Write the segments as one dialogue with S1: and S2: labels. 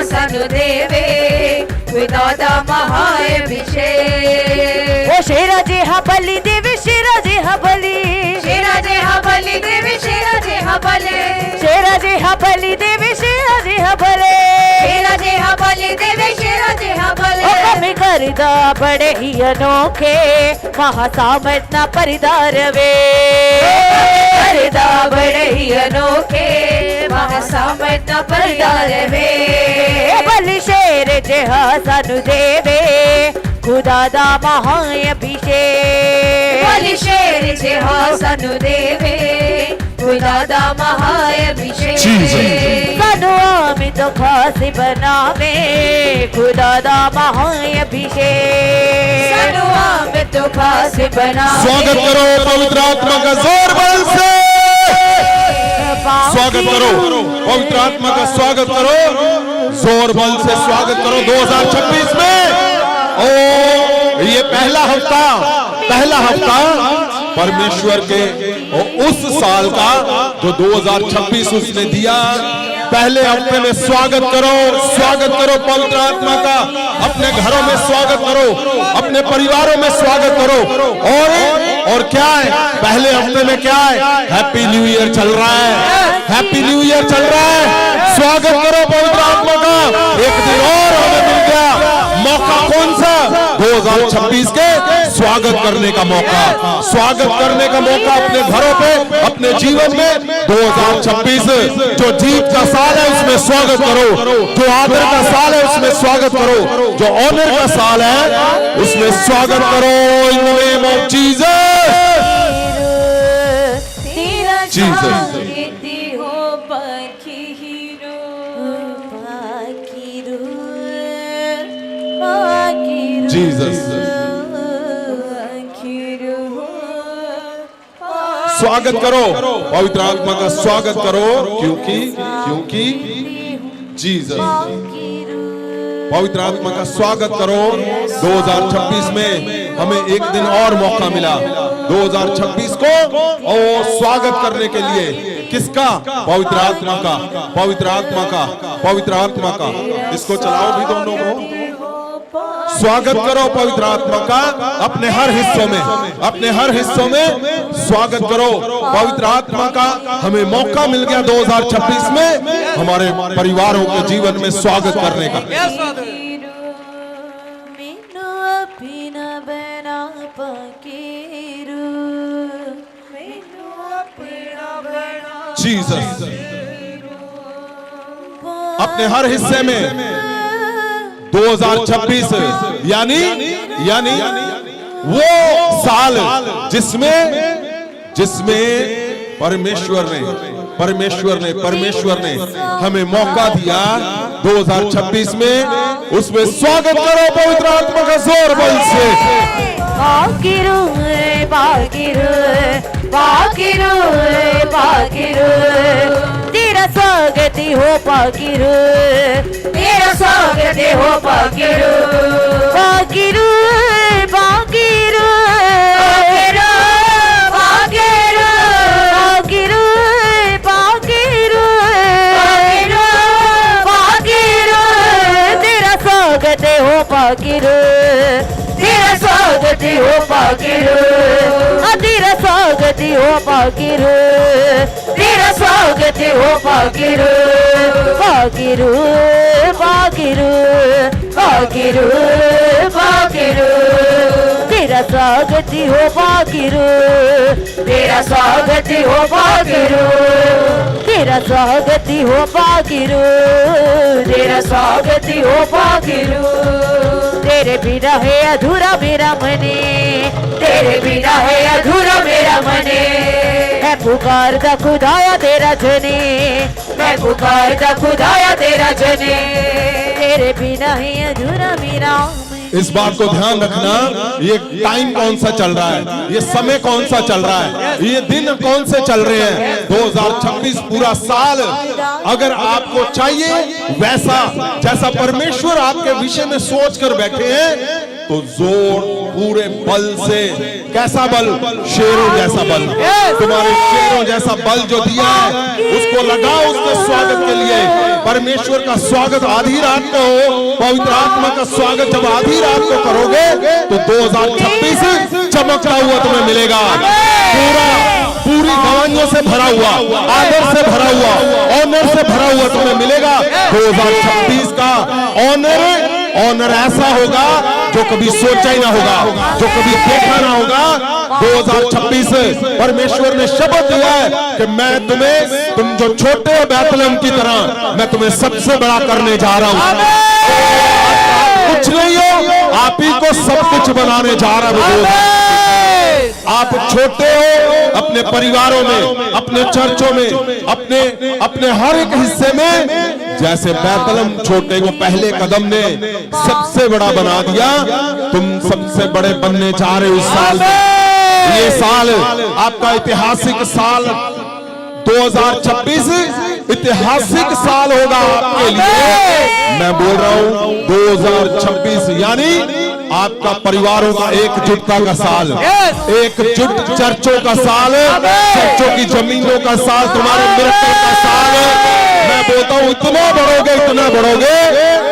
S1: सिंहासन देवे विदादा महाअभिषेक।
S2: ओ शेराजे हा बली देवी शेराजे हा बली
S1: शेराजे हा बली देवी शेराजे हा बले
S2: शेराजे हा बली देवी शेराजे हा बले
S1: शेराजे हा बली देवी शेराजे हा बले।
S2: ओ कमी करदा बड़े ही अनोखे महासामर्थ्य परिदार वे
S1: करदा बड़े ही अनोखे महासामर्थ्य परिदार वे।
S2: बलि शेर जेहा सानु देवे खुदा दा महाअभिषेक।
S1: बलि शेर जेहा सानु देवे खुदा दा महाअभिषेक।
S2: सानु अमित खास बनावे खुदा दा महाअभिषेक।
S1: सानु अमित खास बनावे।
S3: स्वागत करो पवित्र आत्मा का जोर बल से स्वागत करो पवित्र आत्मा का स्वागत करो जोर बल से स्वागत करो 2026 में। ओ ये पहला हफ्ता परमेश्वर के उस साल का जो 2026 उसने दिया। पहले हफ्ते में स्वागत करो पवित्र आत्मा का। अपने घरों में स्वागत करो, अपने परिवारों में स्वागत करो। और क्या है पहले हफ्ते में क्या है? हैप्पी न्यू ईयर चल रहा है, हैप्पी न्यू ईयर चल रहा है। स्वागत करो पवित्र आत्मा का। एक दिन और हमें मिल गया मौका, कौन सा? 2026 के स्वागत करने का मौका, स्वागत करने का मौका अपने घरों पे, अपने जीवन में। 2026 जो जीत का साल है उसमें स्वागत करो, जो आदर का साल है उसमें स्वागत करो, जो ऑनर का साल है उसमें स्वागत करो। इन the name of Jesus. Jesus Jesus स्वागत करो पवित्र आत्मा का स्वागत करो, क्योंकि जीसस। पवित्र आत्मा का स्वागत करो। 2026 में हमें एक दिन और मौका मिला 2026 को और स्वागत करने के लिए। किसका? पवित्र आत्मा का, पवित्र आत्मा का, पवित्र आत्मा का। इसको चलाओ भी दोनों को। स्वागत करो पवित्र आत्मा का अपने हर हिस्सों में, अपने हर हिस्सों में स्वागत करो पवित्र आत्मा का। हमें मौका मिल गया 2026 में हमारे परिवारों के जीवन में स्वागत करने का। जीसस अपने हर हिस्से में 2026 यानी वो साल जिसमें परमेश्वर ने हमें मौका दिया 2026 में। उसमें स्वागत करो पवित्र आत्मा का जोर बल से।
S2: बाकिरू तेरा स्वागत हो बाकिरू,
S1: तेरा स्वागत हो बाकिरू
S2: बाकिरू बाकिरू
S1: बाकिरू
S2: बाकिरू बाकिरू
S1: बाकिरू
S2: तेरा स्वागत हो बाकिरू,
S1: तेरा स्वागत हो बाकिरू
S2: तेरा स्वागत हो बाकिरू,
S1: तेरा स्वागत हो बाकिरू
S2: बाकिरू बाकिरू
S1: बाकिरू बाकिरू
S2: तेरा स्वागत हो बाकिरू,
S1: तेरा स्वागत हो बाकिरू
S2: तेरा स्वागत हो बाकिरू,
S1: तेरा स्वागत हो बाकिरू
S2: तेरे बिना है अधूरा मेरा मने,
S1: तेरे बिना है अधूरा मेरा मने।
S2: मैं पुकारता खुदाया तेरा जने,
S1: मैं पुकारता खुदाया तेरा जने।
S2: तेरे बिना है अधूरा मेरा मने।
S3: इस बात को ध्यान रखना, ये टाइम कौन सा चल रहा है, ये समय कौन सा चल रहा है, ये दिन कौन से चल रहे हैं। 2026 पूरा साल अगर आपको चाहिए वैसा जैसा परमेश्वर आपके विषय में सोच कर बैठे हैं तो जोर पूरे बल से, कैसा बल? शेरों जैसा बल। तुम्हारे शेरों जैसा बल जो दिया है उसको लगाओ उसके स्वागत के लिए। परमेश्वर का स्वागत आधी रात को हो, पवित्र आत्मा का स्वागत जब आधी रात को करोगे तो 2026 चमकता हुआ तुम्हें मिलेगा। पूरी गवाहियों से भरा हुआ, आदर से भरा हुआ, ऑनर से भरा हुआ तुम्हें मिलेगा। 2026 का ऑनर ऐसा होगा जो कभी सोचा ही ना होगा, जो कभी देखा ना होगा। 2026 परमेश्वर ने शब्द दिया है कि मैं तुम्हें, तुम जो छोटे हो बैतलहम की तरह, मैं तुम्हें सबसे बड़ा करने जा रहा हूं। कुछ नहीं हो, आप ही को सब कुछ बनाने जा रहा हूं। आप छोटे हो अपने परिवारों में, अपने चर्चों में, अपने हर एक हिस्से में। जैसे बैतलहम छोटे को पहले कदम ने सबसे बड़ा बना दिया, तुम सबसे बड़े बनने जा रहे हो इस साल में। ये साल आपका ऐतिहासिक साल 2026 ऐतिहासिक साल होगा आपके लिए। मैं बोल रहा हूं 2026 यानी आपका परिवारों का एकजुटता का साल, एकजुट चर्चों का साल, चर्चों की जमीनों का साल, तुम्हारे मिरकल का साल। मैं बोलता हूं इतना बढ़ोगे,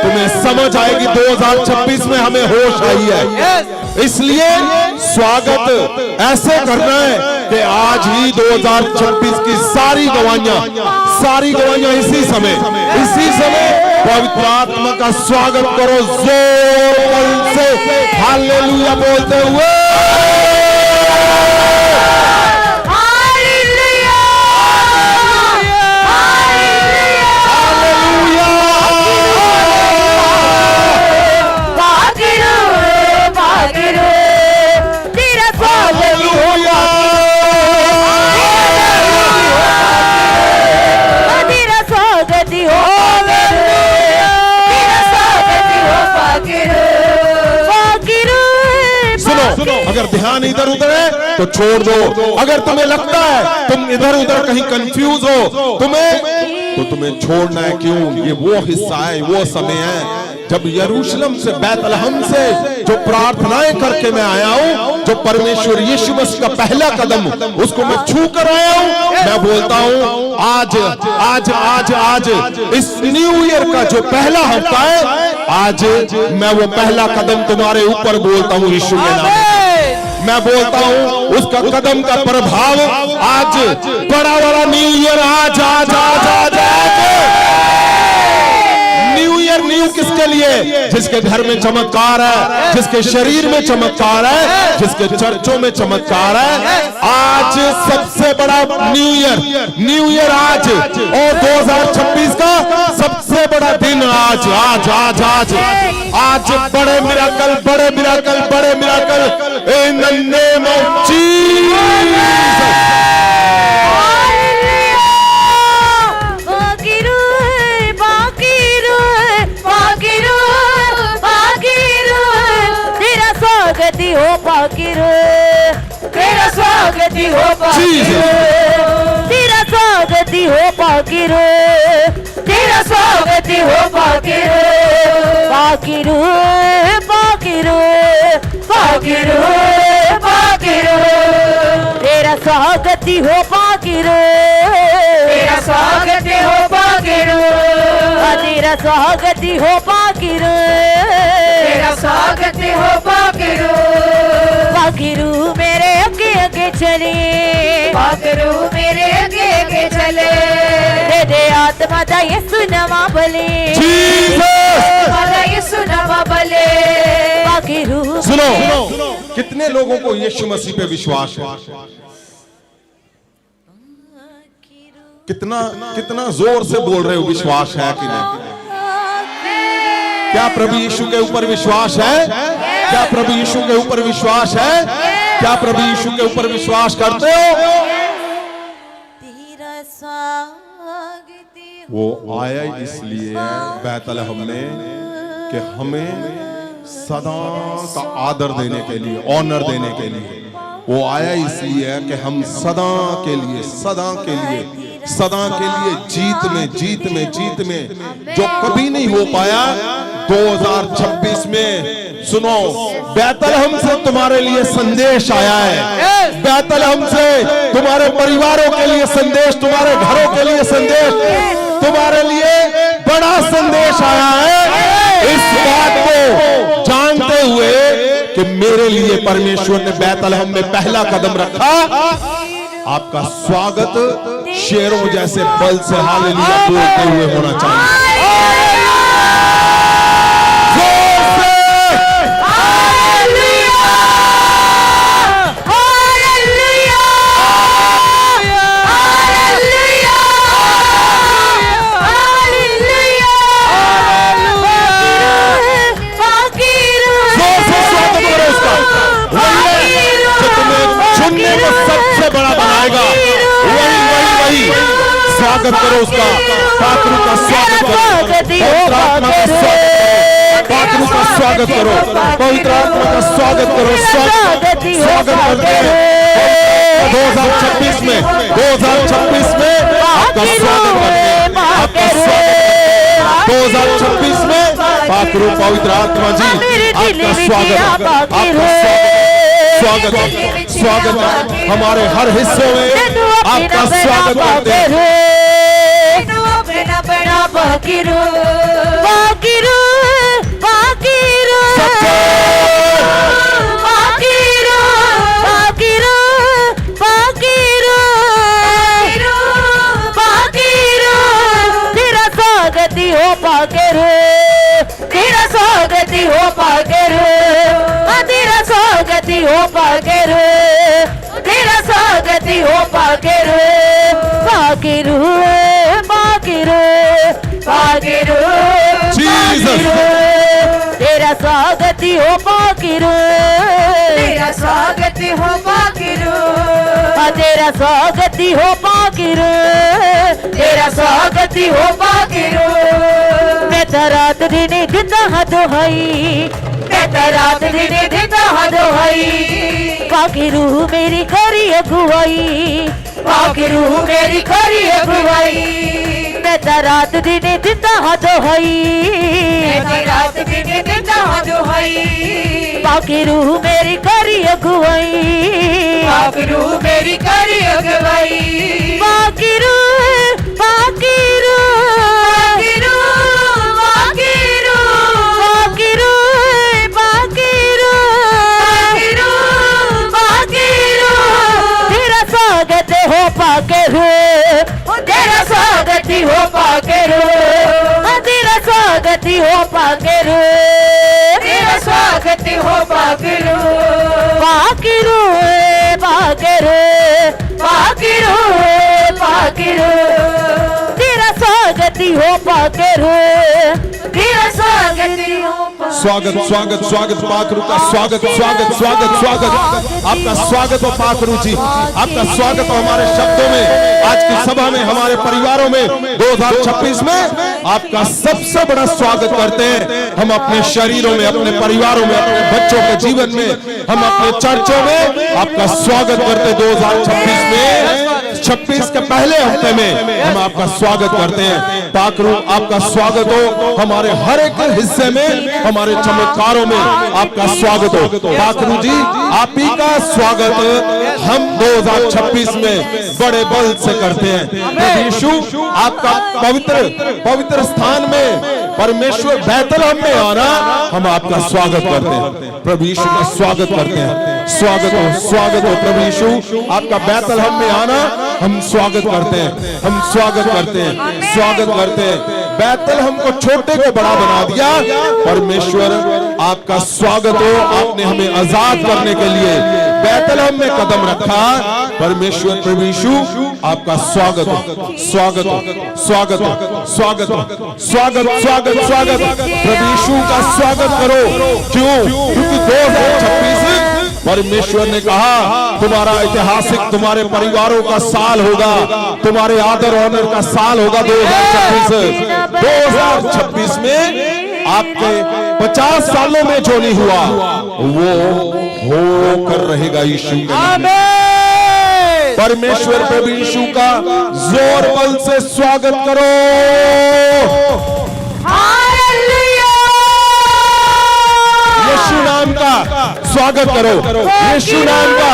S3: तुम्हें समझ आएगी 2026 में हमें होश आई है। इसलिए स्वागत ऐसे करना है कि आज ही 2026 की सारी गवाहियां इसी समय पवित्र आत्मा का स्वागत करो जोर से हालेलुया बोलते हुए। अगर ध्यान इधर उधर है तो छोड़ दो। अगर तुम्हें लगता है तुम इधर उधर कहीं कंफ्यूज हो, तुम्हें छोड़ना है। क्यों? ये वो हिस्सा है, वो समय है जब यरूशलेम से, बैतलहम से जो प्रार्थनाएं करके मैं आया हूं, जो परमेश्वर यीशु मसीह का पहला कदम उसको मैं छू कर आया हूं। मैं बोलता हूं आज इस न्यू ईयर का जो पहला हफ्ता है, आज मैं वो पहला कदम तुम्हारे ऊपर बोलता हूं यीशु के नाम। मैं बोलता हूं उसका कदम का प्रभाव आज, बड़ा वाला न्यू ईयर आज। न्यू ईयर न्यू किसके लिए? जिसके घर में चमत्कार है, जिसके शरीर में चमत्कार है, जिसके चर्चों में चमत्कार है। आज सबसे बड़ा न्यू ईयर आज, और 2026 का सबसे बड़ा दिन आज। बड़े miracle in the name of Jesus.
S2: हो पाकिरो, तेरा स्वागत हो पाकिरो, तेरा स्वागत हो पाकिरो, तेरा स्वागत हो पाकिरो, पाकिरो पाकिरो पाकिरो पाकिरो, तेरा स्वागत हो पाकिरो, तेरा स्वागत हो पाकिरो, तेरा स्वागत हो पाकिरो, तेरा स्वागत हो पाकिरो। पाकिरू मेरे आगे चले, पाकिरू मेरे आगे चले, दे दे आत्मा दा यीशु नवा बले, यीशु नवा बले। पाकिरू
S3: सुनो, कितने लोगों को यीशु मसीह पे विश्वास है? कितना जोर से बोल रहे हो विश्वास है कि नहीं? क्या प्रभु यीशु के ऊपर विश्वास है? क्या प्रभु यीशु के ऊपर विश्वास है? क्या प्रभु यीशु के ऊपर विश्वास करते हो? वो आया इसलिए बैतलहम में कि हमें सदा का आदर देने के लिए, ऑनर देने के लिए। वो आया इसलिए कि हम सदा के लिए जीत में जो कभी नहीं हो पाया 2026 में सुनो, बैतलहम से तुम्हारे लिए संदेश आया है। बैतलहम से तुम्हारे परिवारों के लिए संदेश, तुम्हारे घरों के लिए संदेश, तुम्हारे लिए बड़ा संदेश आया है। इस बात को जानते हुए कि मेरे लिए परमेश्वर ने बैतलहम में पहला कदम रखा, आपका स्वागत शेरों जैसे बल से हालेलुया बोलते हुए होना चाहिए। स्वागत करो उसका, पात्रू का स्वागत करो, पवित्र आत्मा का स्वागत, पात्रू का स्वागत करो, पवित्र आत्मा का स्वागत करो, स्वागत करते हैं 2026 में, 2026 में आपका स्वागत करते हैं, आपका स्वागत 2026 में पात्रू पवित्र आत्मा जी आपका स्वागत, आपका स्वागत, स्वागत हमारे हर हिस्सों में आपका स्वागत करते हैं।
S2: बाकिरू बाकिरू बाकिरू बाकिरू बाकिरू बाकिरू बाकिरू तेरा स्वागत ही हो बाकिरू, तेरा स्वागत ही हो बाकिरू, तेरा स्वागत ही हो बाकिरू, तेरा स्वागत ही हो बाकिरू, बाकिरू बाकिरू बाकिरू बाकिरू तेरा स्वागत ही हो बाकिरू,
S1: तेरा स्वागत हो बाकिरू,
S2: तेरा स्वागत ही हो बाकिरू, तेरा स्वागत ही हो बाकिरू। मैं तो रात दिन देता हाँ दुहाई, मैं तो रात दिन देता हाँ दुहाई, बाकिरू मेरी खरी अगुवाई, बाकिरू मेरी खरी अगुवाई। मैं तो रात दिन देता हाँ दुहाई,
S1: मैं रात दिन देता हाँ दुहाई,
S2: बाकिरू मेरी खरी अगुवाई,
S1: बाकिरू मेरी करी अगवाई,
S2: बाकिरू बाकिरू
S1: बाकिरू बाकिरू
S2: बाकिरू बाकिरू
S1: बाकिरू बाकिरू
S2: तेरा स्वागत हो बाकिरू, तेरा स्वागत ही हो बाकिरू, तेरा स्वागत ही हो बाकिरू,
S1: तेरा स्वागत हो बाकिरू,
S2: बाकिरू बाकिरू बाकिरू बाकिरू तेरा स्वागत ही हो बाकिरू, तेरा स्वागत ही हो
S3: स्वागत स्वागत स्वागत पाखरू का स्वागत, स्वागत स्वागत स्वागत आपका स्वागत हो पाखरू जी, आपका स्वागत हो हमारे शब्दों में, आज की सभा में, हमारे परिवारों में 2026 में आपका सबसे बड़ा स्वागत करते हैं। हम अपने शरीरों में, अपने परिवारों में, अपने बच्चों के जीवन में, हम अपने चर्चों में आपका स्वागत करते 2026 में, 26 के पहले हफ्ते में हम आपका स्वागत करते हैं। पाखरू आपका स्वागत हो हमारे हर एक हिस्से में, हमारे चमत्कारों में आपका स्वागत हो। पाखरू जी आप ही का स्वागत हम 2026 में बड़े बल से करते हैं। प्रभु यीशु आपका पवित्र स्थान में परमेश्वर बैतलहम में आना हम आपका स्वागत करते हैं। प्रभु यीशु का स्वागत करते हैं। स्वागत हो प्रभु यीशु आपका बैतलहम में आना हम स्वागत करते हैं, हम स्वागत करते हैं, स्वागत करते हैं। बैतलहम को छोटे को बड़ा बना दिया। परमेश्वर आपका स्वागत हो, आपने हमें आजाद करने के लिए बैतलहम में कदम रखा। परमेश्वर प्रभु यीशु आपका स्वागत हो, स्वागत हो, स्वागत हो, स्वागत हो, स्वागत स्वागत स्वागत। प्रभु यीशु का स्वागत करो। क्यों? क्योंकि 2026 परमेश्वर ने कहा तुम्हारा ऐतिहासिक, तुम्हारे परिवारों का साल होगा, तुम्हारे आदर ऑनर का साल होगा 2026। 2026 में आपके 50 सालों में जो नहीं हुआ वो होकर रहेगा यीशु के लिए। परमेश्वर प्रभु यीशु का जोर बल से स्वागत करो। यीशु स्वागत करो, यीशु नाम का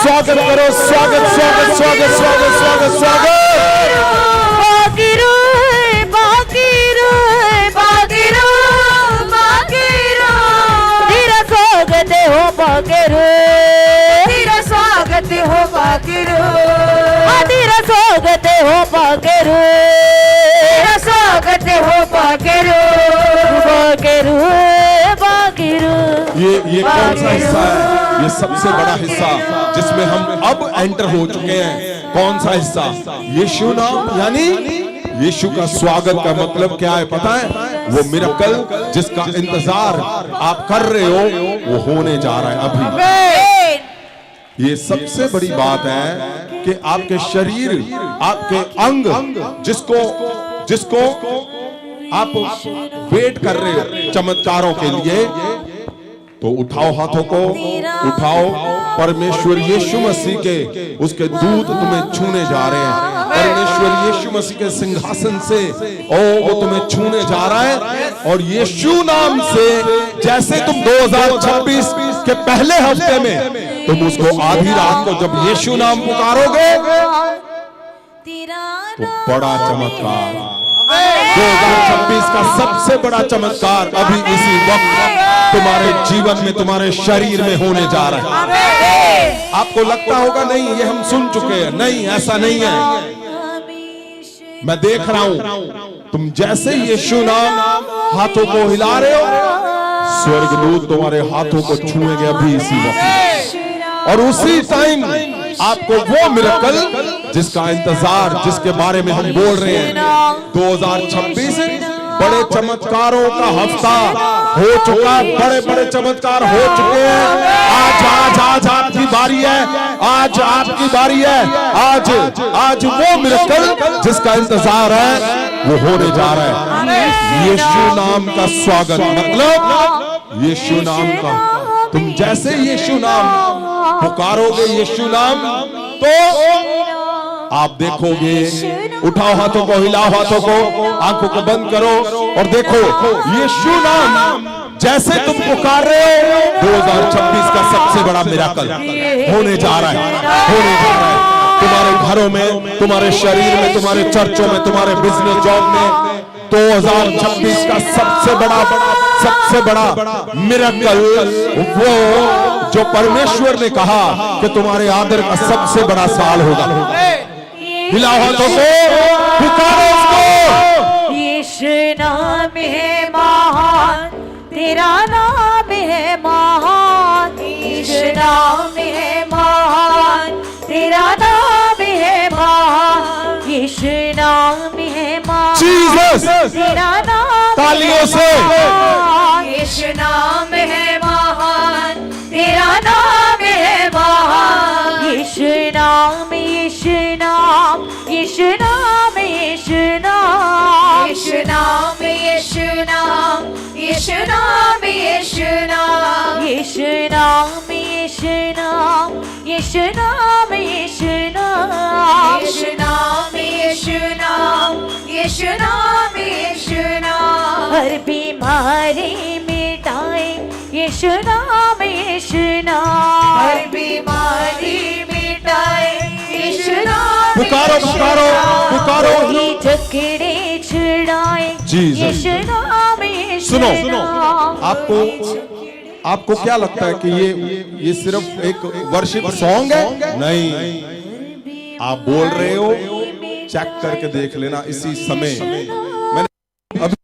S3: स्वागत करो, स्वागत स्वागत स्वागत स्वागत स्वागत स्वागत।
S2: बागिरो बागिरो बागिरो बागिरो, तेरा स्वागत हो बागिरो,
S1: तेरा स्वागत हो बागिरो,
S2: तेरा स्वागत हो बागिरो,
S1: तेरा स्वागत हो बागिरो,
S2: बागिरो बागिरो।
S3: ये कौन सा हिस्सा है? ये सबसे बड़ा हिस्सा जिसमें हम अब एंटर हो चुके हैं। कौन सा हिस्सा? यीशु नाम, यानी यीशु का स्वागत का मतलब क्या है पता है? वो मिरेकल जिसका इंतजार आप कर रहे हो वो होने जा रहा है अभी। ये सबसे बड़ी बात है कि आपके शरीर, आपके अंग जिसको जिसको आप वेट कर रहे हो चमत्कारों के लिए, तो उठाओ हाथों को, उठाओ। परमेश्वर यीशु मसीह के उसके दूत तुम्हें छूने जा रहे हैं। परमेश्वर यीशु मसीह के सिंहासन से वो तुम्हें छूने जा रहा है। और यीशु नाम से जैसे तुम 2026 के पहले हफ्ते में तुम उसको आधी रात को जब यीशु नाम पुकारोगे तो बड़ा चमत्कार, 2026 का सबसे बड़ा चमत्कार अभी इसी वक्त तुम्हारे जीवन में, तुम्हारे शरीर में होने जा रहा है। आपको लगता होगा नहीं ये हम सुन चुके हैं, नहीं ऐसा नहीं है। मैं देख रहा हूं तुम जैसे यीशु नाम हाथों को हिला रहे हो, स्वर्गदूत तुम्हारे हाथों को छूएंगे अभी इसी वक्त। और उसी टाइम आपको वो मिरेकल जिसका इंतजार, जिसके बारे में हम बोल रहे हैं, 2026 बड़े चमत्कारों का हफ्ता हो चुका, बड़े बड़े चमत्कार हो चुके हैं। आज आज आज आपकी बारी है, आज आपकी बारी है। आज वो मिरेकल जिसका इंतजार है वो होने जा रहा है। यीशु नाम का स्वागत, मतलब यीशु नाम का, तुम जैसे यीशु नाम पुकारोगे, यीशु नाम, तो आप देखोगे। उठाओ हाथों को, हिलाओ हाथों को, आंखों को बंद करो और देखो यीशु नाम जैसे तुम पुकार रहे हो, 2026 का सबसे बड़ा मिरेकल होने जा रहा है, होने जा रहा है। तुम्हारे घरों में, तुम्हारे शरीर में, तुम्हारे चर्चों में, तुम्हारे बिजनेस जॉब में 2026 का सबसे बड़ा मिरेकल, वो जो परमेश्वर ने कहा कि तुम्हारे आदर का सबसे बड़ा साल होगा। हिलाओ हाथों को, पुकारो उसको।
S2: यीशु नाम है महान, तेरा नाम है महान, यीशु नाम है महान, तेरा नाम है महान, यीशु नाम है महान,
S3: जीसस,
S2: तेरा नाम
S3: तालियों से।
S1: यीशु नाम है महान, तेरा नाम है महान,
S2: यीशु नाम, यीशु नाम, यीशु नाम, यीशु नाम,
S1: यीशु नाम, यीशु नाम, यीशु नाम, यीशु नाम,
S2: यीशु नाम, यीशु नाम, यीशु नाम, यीशु नाम,
S1: यीशु नाम, यीशु नाम, यीशु नाम, यीशु नाम,
S2: हर बीमारी मिटाए यीशु नाम, यीशु नाम,
S1: हर बीमारी मिटाए यीशु नाम,
S3: पुकारो पुकारो पुकारो।
S2: ही झगड़े छुड़ाए
S3: जीसस।
S2: यीशु नाम, यीशु
S3: सुनो,
S2: नाम।
S3: आपको क्या लगता है कि ये सिर्फ एक वर्शिप सॉन्ग है? नहीं, आप बोल रहे हो, चेक करके देख लेना इसी समय। मैंने अभी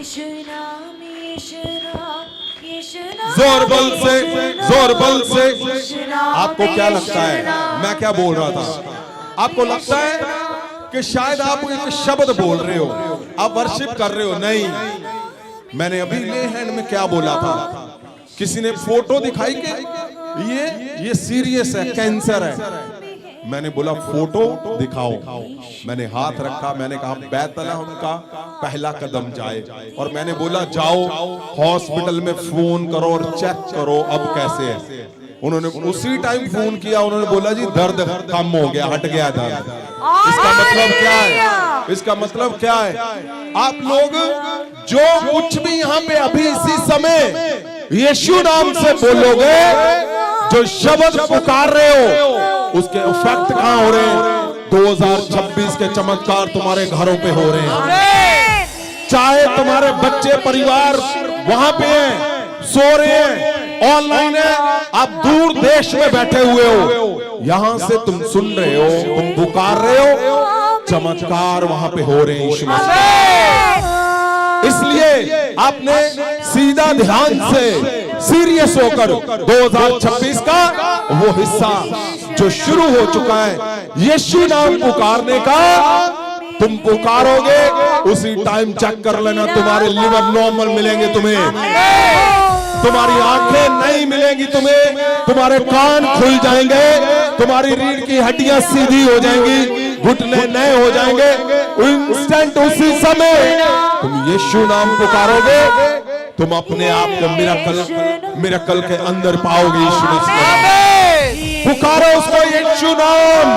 S1: यीशु नाम यीशु नाम यीशु नाम
S3: जोर बल से, जोर बल से।
S1: यीशु नाम,
S3: आपको क्या लगता है
S1: यीशु नाम।
S3: मैं क्या बोल रहा था? आपको लगता है कि शायद आप एक शब्द बोल रहे हो, आप वर्शिप कर रहे हो? नहीं, मैंने अभी ले हैंड में क्या बोला था? किसी ने फोटो दिखाई कि ये सीरियस है, कैंसर है। मैंने बोला फोटो दिखाओ। मैंने हाथ रखा, मैंने कहा बैतलहम का पहला कदम जाए, और मैंने बोला जाओ हॉस्पिटल में फोन करो और चेक करो अब कैसे है। उन्होंने उसी टाइम फोन किया, उन्होंने बोला जी दर्द कम हो गया, हट गया दर्द। इसका मतलब क्या है? इसका मतलब क्या है? आप लोग जो कुछ भी यहाँ पे अभी इसी समय यीशु नाम से बोलोगे, जो शब्द पुकार रहे हो, उसके इफेक्ट कहाँ हो रहे हैं? 2026 के चमत्कार तुम्हारे घरों पे हो रहे हैं। चाहे तुम्हारे बच्चे परिवार वहां पे हैं, सो रहे हैं, ऑनलाइन है, आप दूर देश में बैठे हुए हो, यहां से तुम सुन रहे हो, तुम पुकार रहे हो, चमत्कार वहां पे हो रहे हैं यीशु मसीह। इसलिए आपने सीधा ध्यान से सीरियस होकर 2026 का वो हिस्सा जो शुरू हो चुका है, यीशु नाम पुकारने का, तुम पुकारोगे उसी टाइम चेक कर लेना, तुम्हारे लिवर नॉर्मल मिलेंगे तुम्हें, तुम्हारी आंखें नहीं मिलेंगी तुम्हें, तुम्हारे कान खुल जाएंगे, तुम्हारी रीढ़ की हड्डियां सीधी हो जाएंगी, घुटने नए हो जाएंगे। इंस्टेंट उसी समय तुम यीशु नाम पुकारोगे, तुम अपने आप को मिरेकल के अंदर पाओगे। यीशु मसीह पुकारो उसको, यीशु नाम,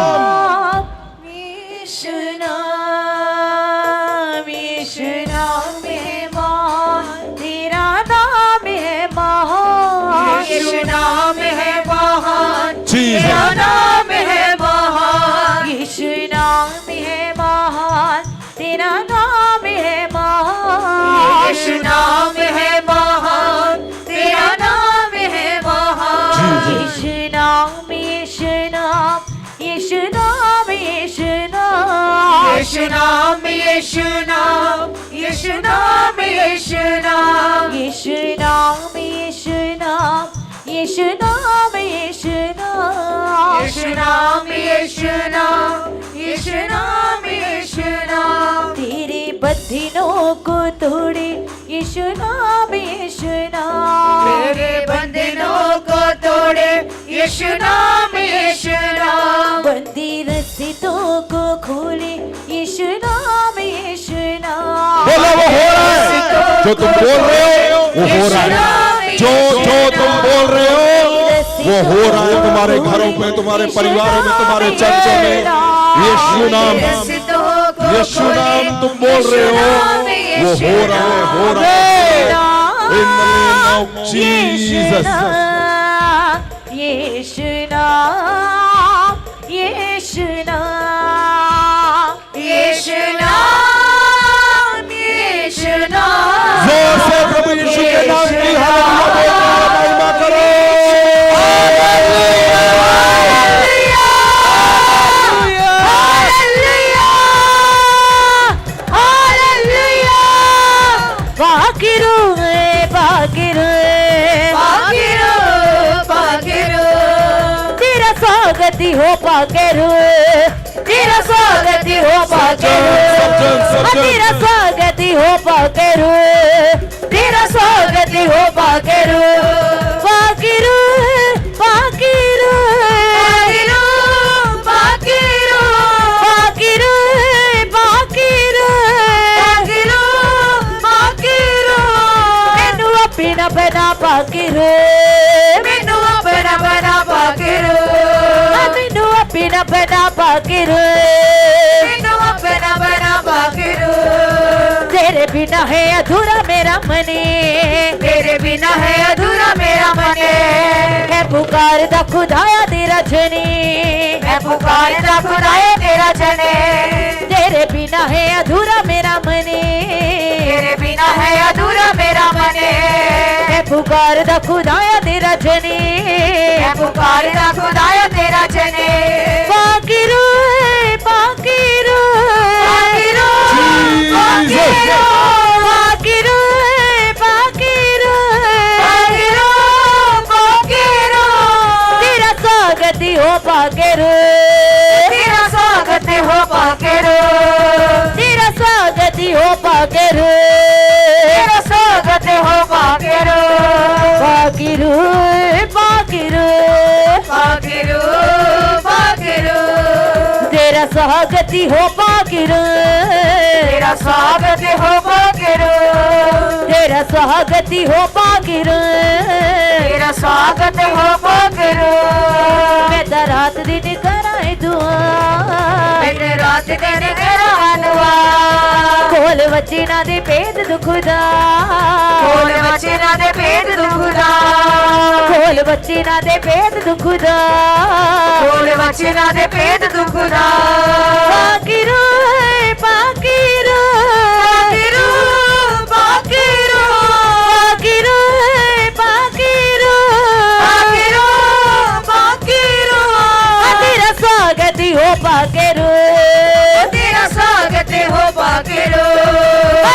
S1: यीशु नाम, यीशु नाम है महान, तेरा नाम है महान, यीशु नाम है महान, तेरा नाम है महान, यीशु नाम है महान, तेरा नाम है महान, यीशु नाम है महान, तेरा नाम है महान, यीशु नाम, यीशु नाम, यीशु नाम, यीशु नाम, यीशु नाम, यीशु नाम, यीशु नाम, यीशु नाम, यीशु नाम, यीशु नाम, यीशु नाम, यीशु नाम, यीशु नाम, यीशु नाम, यीशु नाम, यीशु नाम, तेरे बंधनों को तोड़े यीशु नाम, यीशु नाम, तेरे बंधनों को तोड़े यीशु नाम, यीशु नाम, बंदी रस्सियों को खोले यीशु नाम, यीशु नाम।
S3: बोलो वो हो रहा है, जो तुम बोल रहे हो वो हो रहा है, जो तुम बोल रहे हो वो हो रहा है तुम्हारे घरों में, तुम्हारे परिवारों में, तुम्हारे चर्चों में। यीशु नाम, यीशु नाम तुम बोल रहे हो वो हो रहा है, हो रहा है। In the name of Jesus.
S1: यीशु नाम, यीशु नाम, यीशु नाम, यीशु नाम।
S3: जोर से प्रभु यीशु के नाम की हालेलुया महिमा करो।
S2: स्वागति हो पाकेरू, तेरा स्वागति हो पाकेरू, तेरा स्वागति हो पाकेरू, तेरा स्वागति हो पाकेरू, पाकेरू, पाकेरू, पाकेरू, पाकेरू, पाकेरू, पाकेरू, मैनू अपना बना पाकेरू, मैनू अपना बना पाकेरू, मैनू अपना बना पाकेरू, मैनू अपना बना पाकेरू, तेरे बिना है अधूरा मेरा मने, तेरे बिना है अधूरा मेरा मने, है पुकारदा खुदाया तेरा जने, है पुकारदा खुदाया तेरा जने, तेरे बिना है अधूरा मेरा मने, तेरे बिना है अधूरा मेरा मने, है पुकारदा खुदाया तेरा जने, है पुकारदा खुदाया तेरा जने, पाकिरू, पाकिरू, पाकिरू, पाकिरू, पाकिरू, तेरा स्वागत हो पाकिर,
S1: तेरा स्वागत हो पाकिर,
S2: तेरा स्वागत हो पाकिर,
S1: तेरा स्वागत हो पाकिर।
S2: मैं तो रात दिन कराए दुआ,
S1: मैं रात दिन करा दुआ,
S2: खोल वचना दे भेद दुखदा,
S1: खोल वचना दे भेद दुखदा,
S2: खोल वचना दे भेद दुखदा,
S1: खोल वचना दे भेद दुखदा।
S2: पाकिर पाकिर
S1: पाकिर
S2: पाकिर पाकिर
S1: पाकिर पाकिर।
S2: तेरा स्वागत हो पाकिर,
S1: तेरा स्वागत हो पाकिर,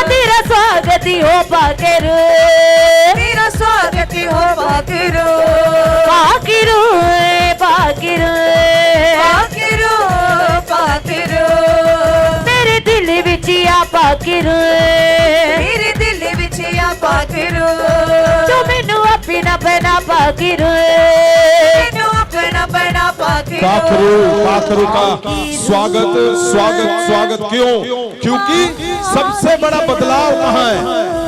S2: तेरा स्वागत हो पाकिर,
S1: तेरा स्वागत हो पाकिर,
S2: पाकिर पाकिर
S1: पाकिर पाकिर।
S2: मेरे दिल विच आ पाकिर,
S1: मेरे दिल विच आ पाकिर,
S2: जो मैनू अपना बना पाकिर,
S1: मैनू अपना बना पाकिर।
S3: पाखरू का स्वागत स्वागत स्वागत क्यों? क्योंकि सबसे बड़ा बदलाव कहाँ है?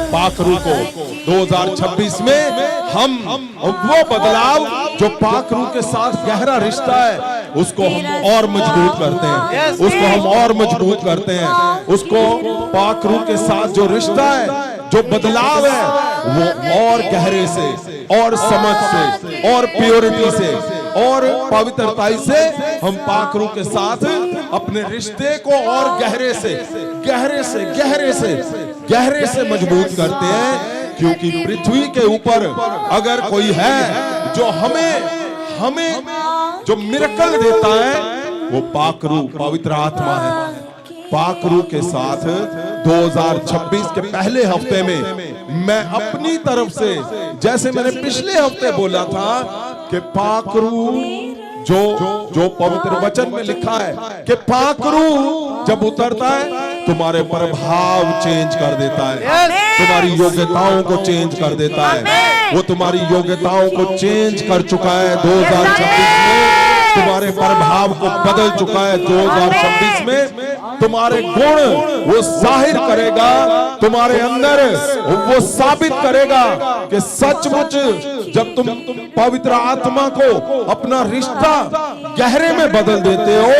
S3: पाखरू को 2026 में हम वो बदलाव जो पाखरू के साथ गहरा रिश्ता है उसको हम और मजबूत करते हैं, उसको हम और मजबूत करते हैं। उसको पाखरू के साथ जो रिश्ता है, जो बदलाव है, वो और गहरे से और समझ से और प्योरिटी से और पवित्रता से हम पाखरू के साथ अपने रिश्ते को और गहरे से गहरे से गहरे से गहरे से मजबूत करते हैं। क्योंकि पृथ्वी के ऊपर अगर कोई है जो हमें जो मिरेकल देता है, वो पाखरू पवित्र आत्मा है। पाखरू के साथ 2026 के पहले हफ्ते में मैं अपनी तरफ से, जैसे मैंने पिछले हफ्ते बोला था कि पाखरू जो पवित्र वचन में लिखा है कि पाखरू जब उतरता है तुम्हारे प्रभाव चेंज कर देता है, तुम्हारी योग्यताओं को चेंज कर देता है। वो तुम्हारी योग्यताओं को चेंज कर चुका है 2026 में, तुम्हारे प्रभाव को बदल चुका है 2026 में। तुम्हारे गुण वो जाहिर करेगा, तुम्हारे अंदर वो साबित करेगा कि सचमुच जब तुम पवित्र आत्मा को अपना रिश्ता गहरे में बदल देते हो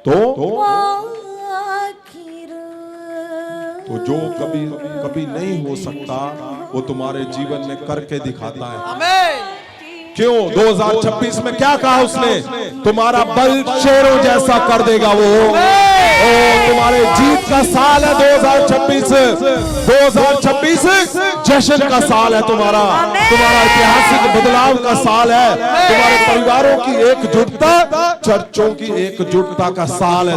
S3: तो जो कभी नहीं हो सकता वो तुम्हारे जीवन में करके दिखाता है। क्यों? 2026 में क्या कहा उसने? तुम्हारा बल शेरों जैसा कर देगा वो। तुम्हारे जीत का साल है 2026। 2026 जश्न का साल है तुम्हारा ऐतिहासिक बदलाव का साल है। तुम्हारे परिवारों की एकजुटता, चर्चों की एकजुटता का साल है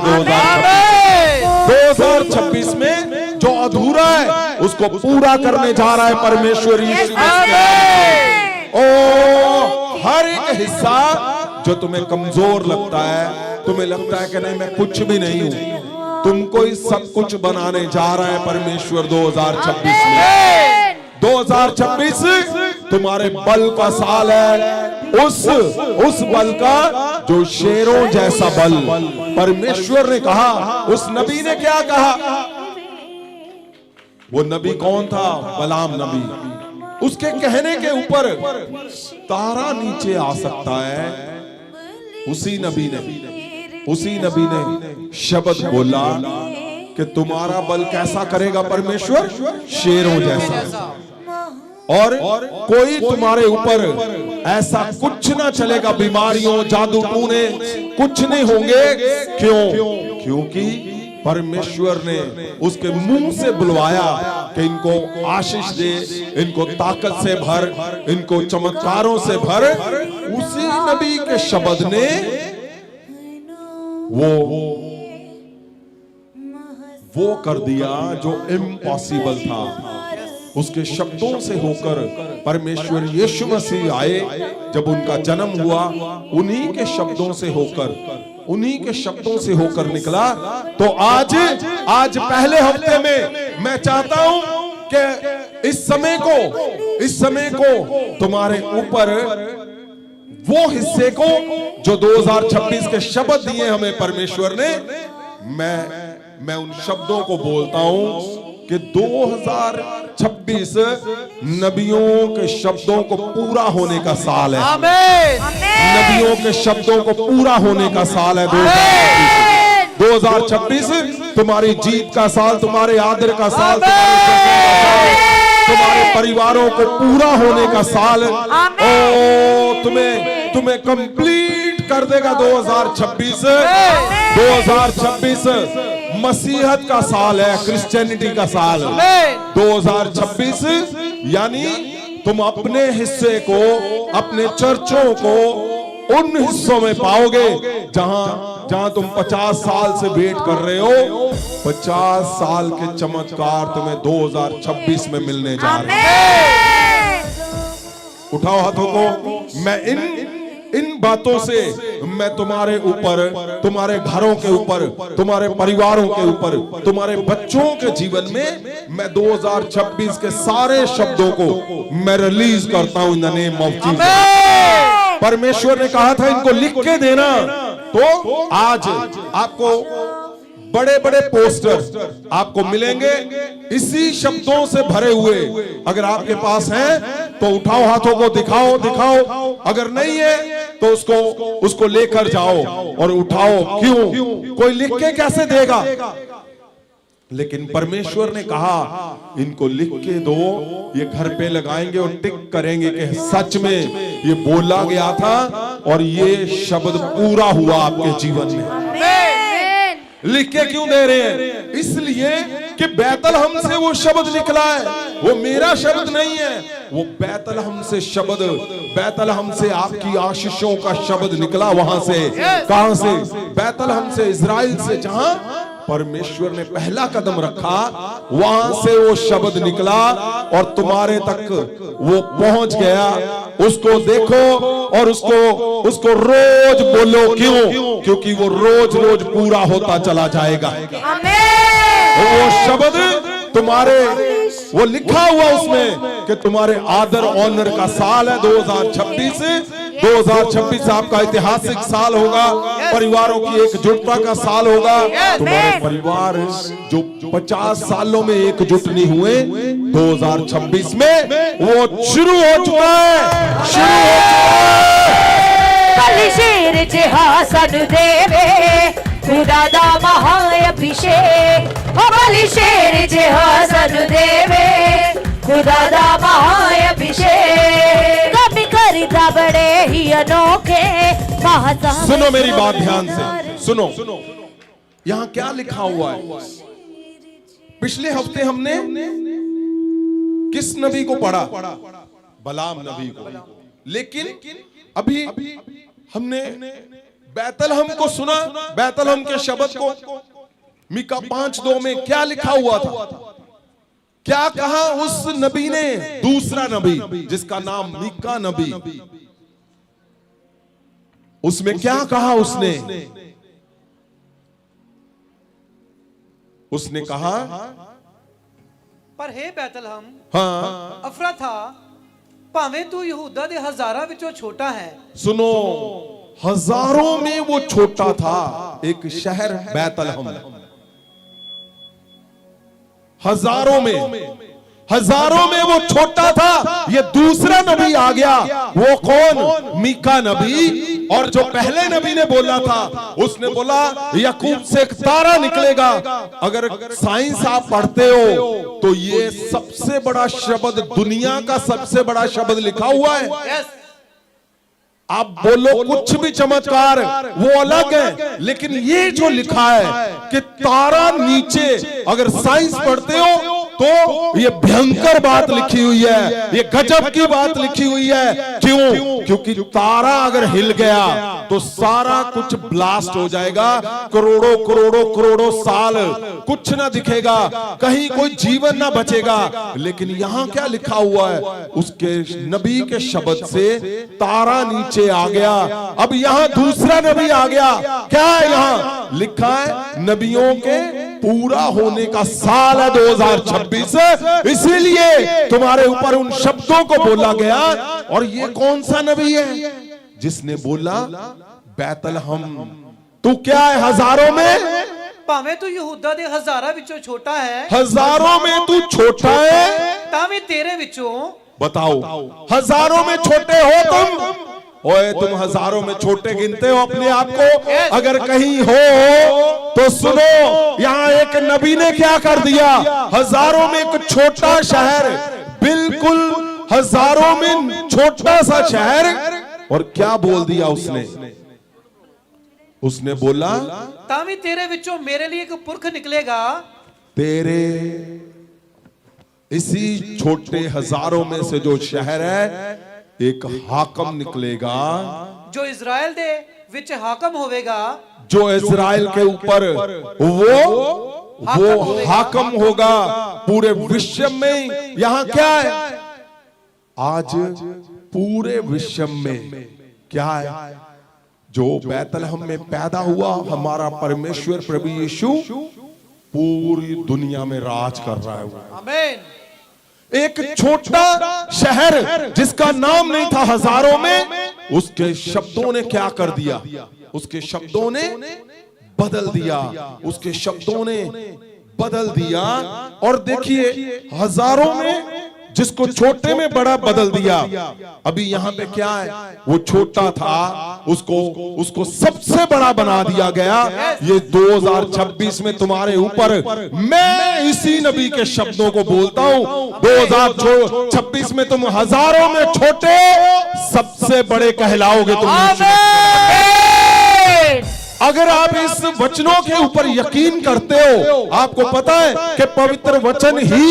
S3: 2026 में जो अधूरा है उसको पूरा करने जा रहा है परमेश्वर यीशु मसीह। हर एक हिस्सा जो तुम्हें कमजोर लगता है, तुम्हें लगता है कि नहीं मैं कुछ भी नहीं हूं, तुमको ही सब कुछ बनाने जा रहा है परमेश्वर 2026 में। 2026 तुम्हारे बल का साल है, उस बल का जो शेरों जैसा बल। परमेश्वर ने कहा, उस नबी ने क्या कहा? वो नबी कौन था? बलाम नबी। उसके कहने के ऊपर तारा नीचे आ सकता है। उसी नबी ने शब्द बोला कि तुम्हारा बल कैसा करेगा परमेश्वर? शेरों जैसा। और कोई तुम्हारे ऊपर ऐसा कुछ ना चलेगा, बीमारियों जादू टूने कुछ नहीं होंगे। क्यों? क्योंकि परमेश्वर ने उसके मुंह से बुलवाया कि इनको आशीष दे, इनको ताकत से भर, इनको चमत्कारों से भर। उसी नबी के शब्द ने वो कर दिया जो इम्पॉसिबल था। उसके शब्दों से होकर परमेश्वर यीशु मसीह आए। जब उनका जन्म हुआ उन्हीं के शब्दों से होकर निकला। तो आज पहले हफ्ते में मैं चाहता हूं कि इस समय को तुम्हारे ऊपर वो हिस्से को जो 2026 के शब्द दिए हमें परमेश्वर ने, मैं उन शब्दों को बोलता हूं कि 2026 नबियों के शब्दों को पूरा होने का साल है।
S2: आमीन।
S3: नबियों के शब्दों को पूरा होने का साल है 2026 तुम्हारी जीत का साल, तुम्हारे आदर का साल, तुम्हारे परिवारों को पूरा होने का साल। ओ तुम्हें कंप्लीट कर देगा 2026। 2026 मसीहत का साल है, क्रिश्चियनिटी का साल। 2026 यानी तुम अपने हिस्से को, अपने चर्चों को उन हिस्सों में पाओगे जहां तुम 50 साल से वेट कर रहे हो। 50 साल के चमत्कार तुम्हें 2026 में मिलने जा रहे हैं। उठाओ हाथों को। मैं इन बातों से मैं तुम्हारे ऊपर, तुम्हारे घरों के ऊपर, तुम्हारे परिवारों के ऊपर, तुम्हारे बच्चों के जीवन में मैं 2026 के सारे शब्दों को मैं रिलीज करता हूं इन द नेम ऑफ जीसस। परमेश्वर ने कहा था इनको लिख के देना, तो आज आपको बड़े बड़े पोस्टर आपको मिलेंगे इसी शब्दों से भरे हुए। अगर आपके पास हैं तो उठाओ हाथों को, दिखाओ। अगर नहीं है तो उसको लेकर जाओ और उठाओ। क्यों? कोई लिख के कैसे देगा? लेकिन परमेश्वर ने कहा इनको लिख के दो, ये घर पे लगाएंगे और टिक करेंगे कि सच में ये बोला गया था और ये शब्द पूरा हुआ आपके जीवन में। लिख के क्यों दे रहे हैं? इसलिए कि बैतलहम से वो शब्द निकला है, वो मेरा शब्द नहीं है, वो बैतलहम से शब्द, बैतलहम से आपकी आशीषों का शब्द निकला। वहां से, कहां से? बैतलहम से, इजराइल से, जहां परमेश्वर ने पहला कदम रखा, वहां से वो शब्द निकला और तुम्हारे तक वो पहुंच गया। उसको देखो और उसको रोज बोलो। क्यों? क्योंकि वो रोज रोज पूरा होता चला जाएगा। वो शब्द तुम्हारे, वो लिखा हुआ उसमें कि तुम्हारे आदर ऑनर का साल है 2026। 2026 आपका ऐतिहासिक साल होगा, परिवारों की एकजुटता का साल होगा। तुम्हारे परिवार जो 50 सालों में एकजुट नहीं हुए, 2026 में वो शुरू हो चुका है, शुरू हो चुका है।
S2: बलिशेर जिहासन देवे खुदा दा महाअभिषेक, बलिशेर जिहासन देवे खुदा दा महाअभिषेक, कभी करता बड़े ही अनोखे।
S3: सुनो मेरी बात ध्यान से, सुनो। यहां क्या लिखा हुआ है? पिछले हफ्ते हमने किस नबी को पढ़ा? बलाम नबी को। लेकिन अभी हमने बैतलहम को सुना, बैतलहम के शब्द को। मीका 5:2 में क्या लिखा हुआ था? क्या कहा उस नबी ने? दूसरा नबी जिसका नाम मीका नबी, उसमें क्या कहा उसने? उसने कहा,
S4: पर हे बैतलहम,
S3: हाँ,
S4: अफराथा, भावें तू यहूदा दे हजारां विचों छोटा है।
S3: सुनो, हजारों में वो छोटा था। एक शहर बैतलहम, हजारों में वो छोटा था। ये दूसरा नबी आ गया। वो कौन? मीका नबी। और जो पहले नबी ने बोला था, उसने बोला याकूब से एक तारा निकलेगा। अगर साइंस आप पढ़ते हो तो ये सबसे बड़ा शब्द, दुनिया का सबसे बड़ा शब्द लिखा हुआ है। आप बोलो कुछ भी चमत्कार, वो अलग है, लेकिन ये जो लिखा है कि तारा नीचे, अगर साइंस पढ़ते हो तो ये भयंकर बात लिखी हुई है, ये गजब की बात लिखी हुई है। क्यों? क्योंकि तारा अगर हिल गया तो सारा कुछ ब्लास्ट हो जाएगा। करोड़ों करोड़ों करोड़ों साल कुछ ना दिखेगा, कहीं कोई जीवन ना बचेगा। लेकिन यहां क्या लिखा हुआ है? उसके नबी के शब्द से तारा नीचे आ गया। अब यहां दूसरा नबी आ गया। क्या है यहां लिखा है? नबियों के पूरा होने का साल है 2026। इसीलिए तुम्हारे ऊपर उन शब्दों को बोला गया। और ये कौन सा नबी है? जिसने बोला बैतलहम तू क्या है हजारों में,
S4: ਭਾਵੇਂ ਤੂੰ ਯਹੂਦਾ ਦੇ ਹਜ਼ਾਰਾਂ ਵਿੱਚੋਂ ਛੋਟਾ ਹੈ
S3: हजारों में तू छोटा है।
S4: ਤਾਂ ਵੀ ਤੇਰੇ ਵਿੱਚੋਂ
S3: बताओ हजारों में छोटे हो तुम, ओए तुम हजारों में छोटे गिनते हो अपने आप को, अगर कहीं हो तो सुनो, यहाँ एक नबी ने क्या कर दिया, हजारों में एक छोटा शहर, बिल्कुल हजारों में छोटा सा शहर, और क्या बोल दिया उसने, उसने बोला
S4: ਤਾਂ ਵੀ ਤੇਰੇ ਵਿੱਚੋਂ ਮੇਰੇ ਲਈ ਇੱਕ ਪੁਰਖ ਨਿਕਲੇਗਾ
S3: तेरे इसी छोटे हजारों में से जो शहर है एक हाकम निकलेगा,
S4: ਜੋ ਇਜ਼ਰਾਈਲ ਦੇ ਵਿੱਚ ਹਾਕਮ ਹੋਵੇਗਾ
S3: जो इजराइल के ऊपर वो हाकम होगा पूरे विश्व में। यहाँ क्या है आज पूरे विश्व में क्या है, जो बैतलहम में पैदा हुआ हमारा परमेश्वर प्रभु यीशु पूरी दुनिया में राज कर रहा है।
S4: आमीन।
S3: एक छोटा शहर जिसका नाम नहीं था हजारों में, उसके शब्दों ने क्या कर दिया, उसके शब्दों ने बदल दिया, उसके शब्दों ने बदल दिया। और देखिए हजारों में जिसको छोटे में बड़ा बदल दिया, अभी यहां पे क्या है, वो छोटा था उसको सबसे बड़ा बना दिया गया। ये 2026 में तुम्हारे ऊपर मैं इसी नबी के शब्दों को बोलता हूं, 2026 में तुम हजारों में छोटे सबसे बड़े कहलाओगे तुम। अगर आप इस वचनों के ऊपर यकीन करते हो, आपको पता है कि पवित्र वचन ही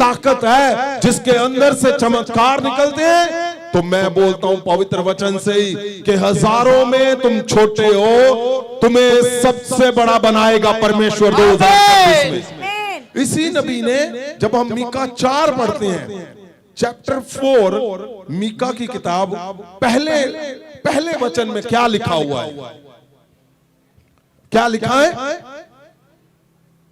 S3: ताकत है जिसके अंदर से चमत्कार निकलते हैं, तो मैं बोलता हूं पवित्र वचन से ही कि हजारों में तुम छोटे हो, तुम्हें सबसे बड़ा बनाएगा परमेश्वर 2026 में। इसी नबी ने, जब हम मीका 4 पढ़ते हैं, चैप्टर 4 मीका की किताब, पहले वचन में क्या लिखा हुआ है, क्या लिखा है,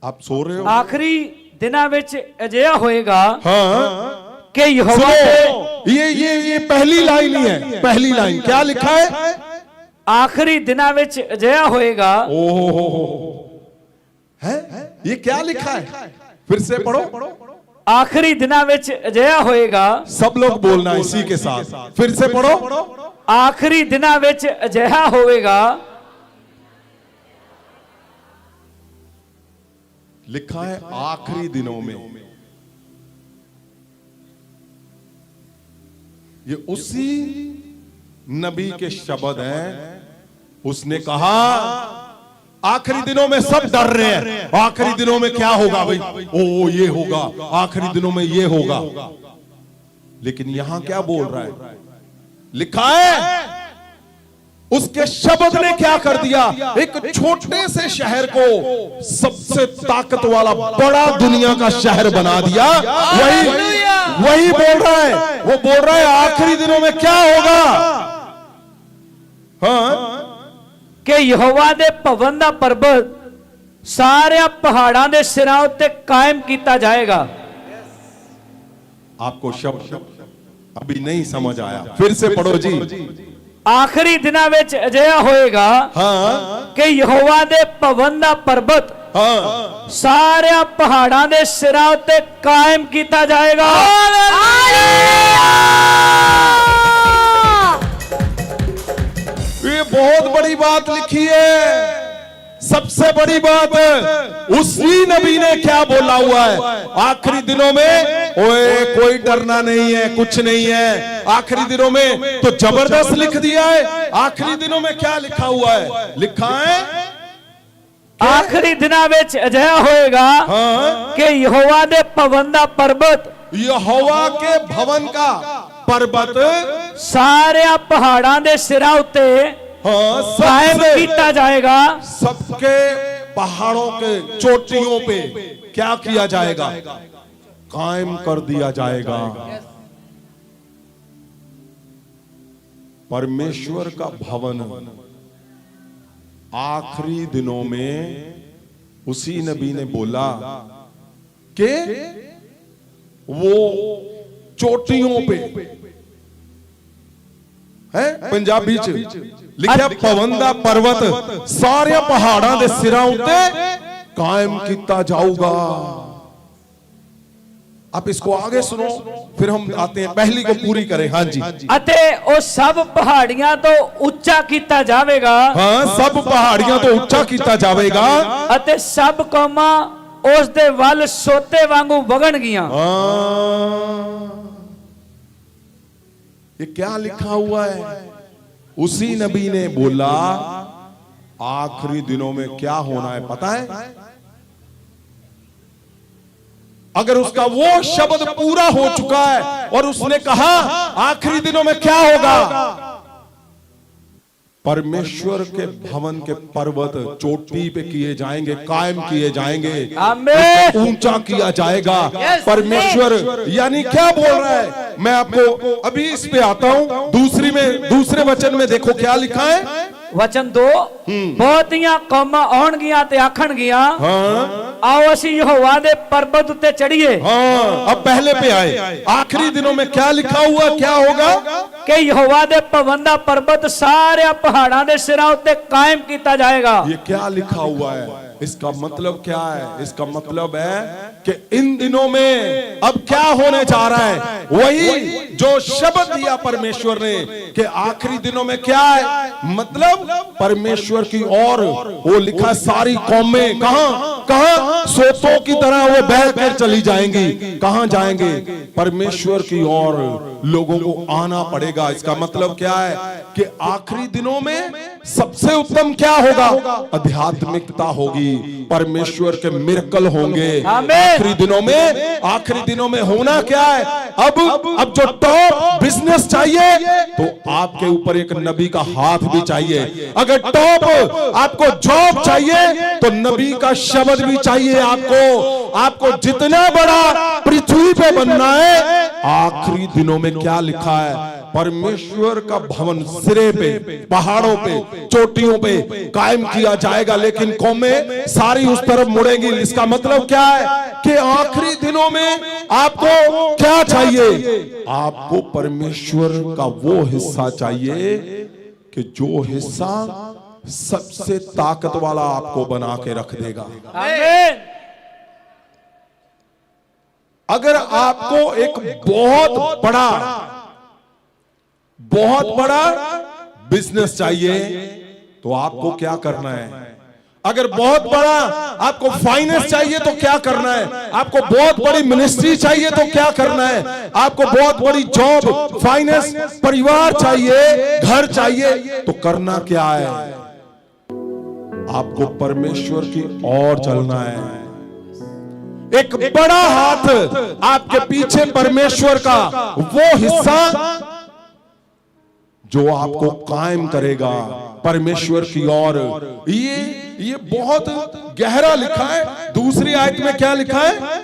S3: आप सो रहे हो,
S2: आखिरी दिना विच अजिहा होएगा
S3: हाँ
S2: कि यहोवा
S3: सुनो, ये पहली लाइन ही है, पहली लाइन क्या लिखा है,
S2: आखिरी दिना विच अजिहा होएगा।
S3: ओहो है, ये क्या लिखा है, फिर से पढ़ो,
S2: आखिरी दिना विच अजिहा होएगा,
S3: सब लोग बोलना इसी के साथ, फिर से पढ़ो,
S2: आखिरी दिना विच अजिहा होएगा,
S3: लिखा है आखिरी दिनों में। ये उसी नबी के शब्द हैं, उसने कहा आखिरी दिनों में सब डर रहे हैं, आखिरी दिनों में क्या होगा भाई, ओ ये होगा, आखिरी दिनों में ये होगा, लेकिन यहां क्या बोल रहा है, लिखा है उसके शब्द ने क्या कर दिया, एक छोटे से शहर को सबसे ताकत वाला बड़ा दुनिया का शहर बना दिया। वही बोल रहा है, वो बोल रहा है आखिरी दिनों में क्या होगा, हाँ
S2: कि यहोवा दे भवन दा पर्वत सारे पहाड़ां दे सिरां उत्ते कायम किया जाएगा।
S3: आपको शब्द अभी नहीं समझ आया, फिर से पढ़ो जी।
S2: आखिरी दिना विच अजिहा होएगा
S3: हाँ
S2: कि यहोवा दे भवन दा पर्वत
S3: हाँ
S2: सारे पहाड़ां दे सिरां उत्ते कायम किया जाएगा।
S3: ये बहुत बड़ी बात लिखी है, सबसे बड़ी बात उसी नबी ने क्या बोला हुआ है, आखिरी दिनों में ओए कोई डरना नहीं है, कुछ नहीं है, आखिरी दिनों में तो जबरदस्त लिख दिया है। आखिरी दिनों में क्या लिखा हुआ है, लिखा है
S2: आखिरी दिना विच अजिहा होएगा
S3: हाँ
S2: कि यहोवा दे भवन दा पर्वत,
S3: यहोवा के भवन का पर्वत
S2: सारे पहाड़ां दे सिरां उत्ते
S3: हाँ
S2: कायम किया जाएगा।
S3: सबके पहाड़ों के चोटियों पे क्या किया जाएगा, कायम कर दिया जाएगा। परमेश्वर का भवन आखिरी दिनों में उसी नबी ने बोला कि वो चोटियों पे है पंजाबी च लिखा पवन दा पर्वत सारे पहाड़ां दे सिरां उत्ते कायम किया जाऊगा। आप इसको आगे सुनो, फिर हम आते हैं पहली को पूरी करें। हाँ जी।
S2: अते ओ सब पहाड़ियां तो उच्चा किया जावेगा।
S3: हाँ, सब पहाड़ियां तो उच्चा किया जावेगा।
S2: अते सब कौमां उस दे वल सोते वांगू वगण गियां।
S3: ये क्या लिखा हुआ है? उसी नबी ने बोला आखिरी दिनों में क्या होना है पता है? अगर उसका वो शब्द पूरा हो चुका है और उसने कहा आखिरी दिनों में क्या होगा, परमेश्वर के भवन के पर्वत चोटी पे किए जाएंगे, कायम किए जाएंगे,
S2: आमीन,
S3: ऊंचा किया जाएगा। परमेश्वर यानी क्या बोल रहा है? मैं आपको अभी इस पे आता हूं। दूसरे वचन में देखो क्या लिखा है।
S2: वचन 2 बहुतियां कौमां आउण गियां ते आखण गियां,
S3: हाँ,
S2: आओ असी यहोवा दे पर्वत उत्ते चढ़िए।
S3: हाँ, अब पहले पे आए। आखिरी दिनों में क्या लिखा हुआ, क्या होगा?
S2: कि यहोवा दे भवन दा पर्वत सारे पहाड़ां दे सिरां उत्ते कायम किया जाएगा।
S3: ये क्या लिखा हुआ है? इसका मतलब क्या है? इसका मतलब है कि इन दिनों में अब क्या होने जा रहा है? वही जो शब्द दिया परमेश्वर ने कि आखिरी दिनों में क्या है, मतलब परमेश्वर की ओर वो लिखा सारी कौमें कहां सोतों की तरह वो बह कर चली जाएंगी। कहां जाएंगे? परमेश्वर की ओर लोगों को आना पड़ेगा। इसका मतलब क्या है कि आखिरी दिनों में सबसे उत्तम क्या होगा? आध्यात्मिकता होगी, परमेश्वर के मिरेकल होंगे। आखिरी दिनों में होना क्या है? अब जो टॉप बिजनेस चाहिए तो आपके ऊपर एक नबी का हाथ भी चाहिए। अगर टॉप आपको जॉब चाहिए तो नबी का शब्द भी चाहिए। आपको जितना बड़ा पृथ्वी पे बनना है, आखिरी दिनों में क्या लिखा है? परमेश्वर का भवन सिरे पे, पहाड़ों पे, चोटियों पे कायम किया जाएगा, लेकिन कौमें सारी उस तरफ मुड़ेंगी। इसका मतलब क्या है कि आखिरी दिनों में आपको क्या चाहिए? आपको परमेश्वर का वो हिस्सा चाहिए कि जो हिस्सा सबसे ताकत वाला आपको बना के रख देगा।
S2: आमीन।
S3: अगर आपको एक बहुत बड़ा बिजनेस चाहिए तो आपको क्या करना है? अगर बहुत बड़ा आपको फाइनेंस चाहिए तो क्या करना है? आपको बहुत बड़ी मिनिस्ट्री चाहिए तो क्या करना है? आपको बहुत बड़ी जॉब, फाइनेंस, परिवार चाहिए, घर चाहिए तो करना क्या है? आपको परमेश्वर की ओर चलना है। एक बड़ा हाथ आपके पीछे परमेश्वर का वो हिस्सा जो आपको कायम करेगा परमेश्वर की ओर। ये बहुत गहरा लिखा है। दूसरी आयत में क्या लिखा है?